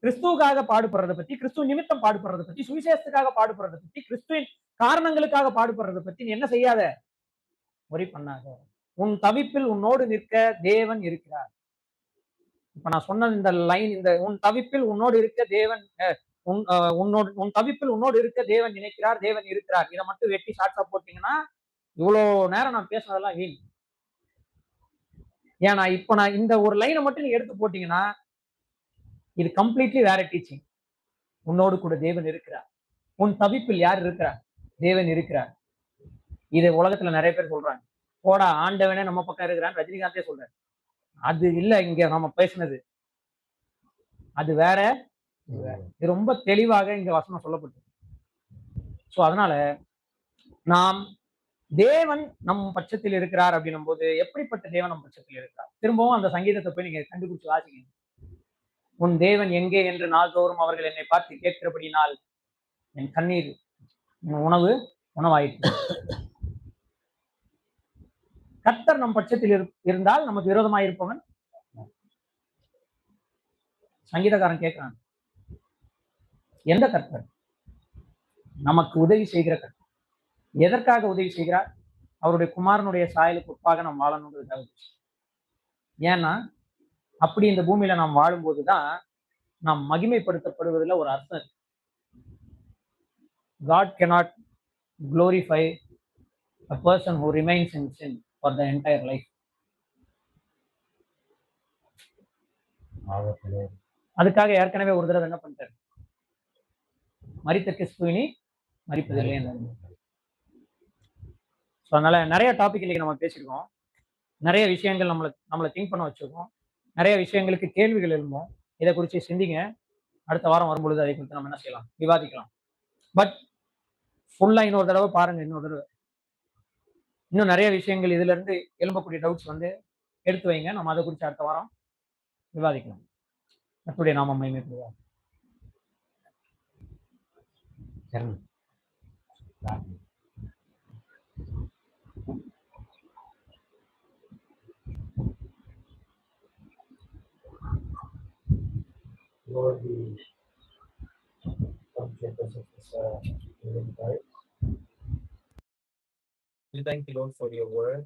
கிறிஸ்துவுக்காக பாடுபடுறதை பத்தி, கிறிஸ்துவ நிமித்தம் பாடுபடுறதை பத்தி, சுவிசேஷத்துக்காக பாடுபடுறதை பத்தி, கிறிஸ்துவின் காரணங்களுக்காக பாடுபடுறதை பத்தி நீ என்ன செய்யாத? ஒரி பண்ணாத. உன் தவிப்பில் உன்னோடு நிற்க தேவன் இருக்கிறார். இப்ப நான் சொன்ன இந்த லைன், இந்த உன் தவிப்பில் உன்னோடு இருக்க தேவன் உன் தவிப்பில் உன்னோடு இருக்க தேவன் நினைக்கிறார், தேவன் இருக்கிறார். இதை மட்டும் வெட்டி ஷார்ட்ஸா போட்டீங்கன்னா இவ்வளவு நேரம் நான் பேசுனதெல்லாம் வீண். ஏன்னா இப்ப நான் இந்த ஒரு லைனை மட்டும் நீங்க எடுத்து போட்டீங்கன்னா இது கம்ப்ளீட்லி வேற டீச்சிங். உன்னோடு கூட தேவன் இருக்கிறார். உன் தவிப்பில் யார் இருக்கிறார்? தேவன் இருக்கிறார். இது உலகத்துல நிறைய பேர் சொல்றாங்க. போடா ஆண்டவனே நம்ம பக்கம் இருக்கிறான் ரஜினிகாந்தே சொல்றாரு. அது இல்ல இங்க நம்ம பேசினது. அது வேற. இது ரொம்ப தெளிவாக இங்க வசனம் சொல்லப்பட்டு. சோ அதனால நாம் தேவன் நம் பட்சத்தில் இருக்கிறார் அப்படின்னும் போது எப்படிப்பட்ட தேவன் நம் பட்சத்தில் இருக்கிறார்? திரும்பவும் அந்த சங்கீதத்தை போய் நீங்க கண்டுபிடிச்சு வாசிங்க. உன் தேவன் எங்கே என்று நாள்தோறும் அவர்கள் என்னை பார்த்து கேட்கிறபடினால் என் கண்ணீர் என் உணவு உணவாயிற்று. கர்த்தர் நம் பட்சத்தில் இருந்தால் நமக்கு விரோதமாயிருப்பவன். சங்கீதக்காரன் கேட்கிறான், எந்த கர்த்தர்? நமக்கு உதவி செய்கிற கர்த்தர். எதற்காக உதவி செய்கிறார்? அவருடைய குமாரனுடைய சாயலுக்கு ஒப்பாக நாம் வாழணுன்றதுக்காக. ஏன்னா அப்படி இந்த பூமியில நாம் வாழும்போதுதான் நாம் மகிமைப்படுத்தப்படுவதில் ஒரு அர்த்தம் இருக்கு. God cannot glorify a person who remains in sin for the entire life. அதுக்காக ஏற்கனவே ஒரு தடவை என்ன பண்ணிட்டாரு? மரித்த கிறிஸ்து இனி மரிப்பதில்லை என்றார். ஸோ அதனால நிறைய டாபிக் இன்னைக்கு நம்ம பேசியிருக்கோம். நிறைய விஷயங்கள் நம்மளை திங்க் பண்ண வச்சிருக்கோம். நிறைய விஷயங்களுக்கு கேள்விகள் எழும்போம். இதை குறித்து சிந்திங்க. அடுத்த வாரம் வரும்பொழுது அதை குறித்து நம்ம என்ன செய்யலாம், விவாதிக்கலாம். பட் ஃபுல்லா இன்னொரு தடவை பாருங்க. இன்னொரு தடவை இன்னும் நிறைய விஷயங்கள் இதுல இருந்து எழும்பக்கூடிய டவுட்ஸ் வந்து எடுத்து வைங்க. நம்ம அதை குறித்து அடுத்த வாரம் விவாதிக்கலாம். கர்த்தருடைய நாமம் மகிமைப்படுவதாக. Lord, we come to your presence this evening, right? We thank you, Lord, for your word.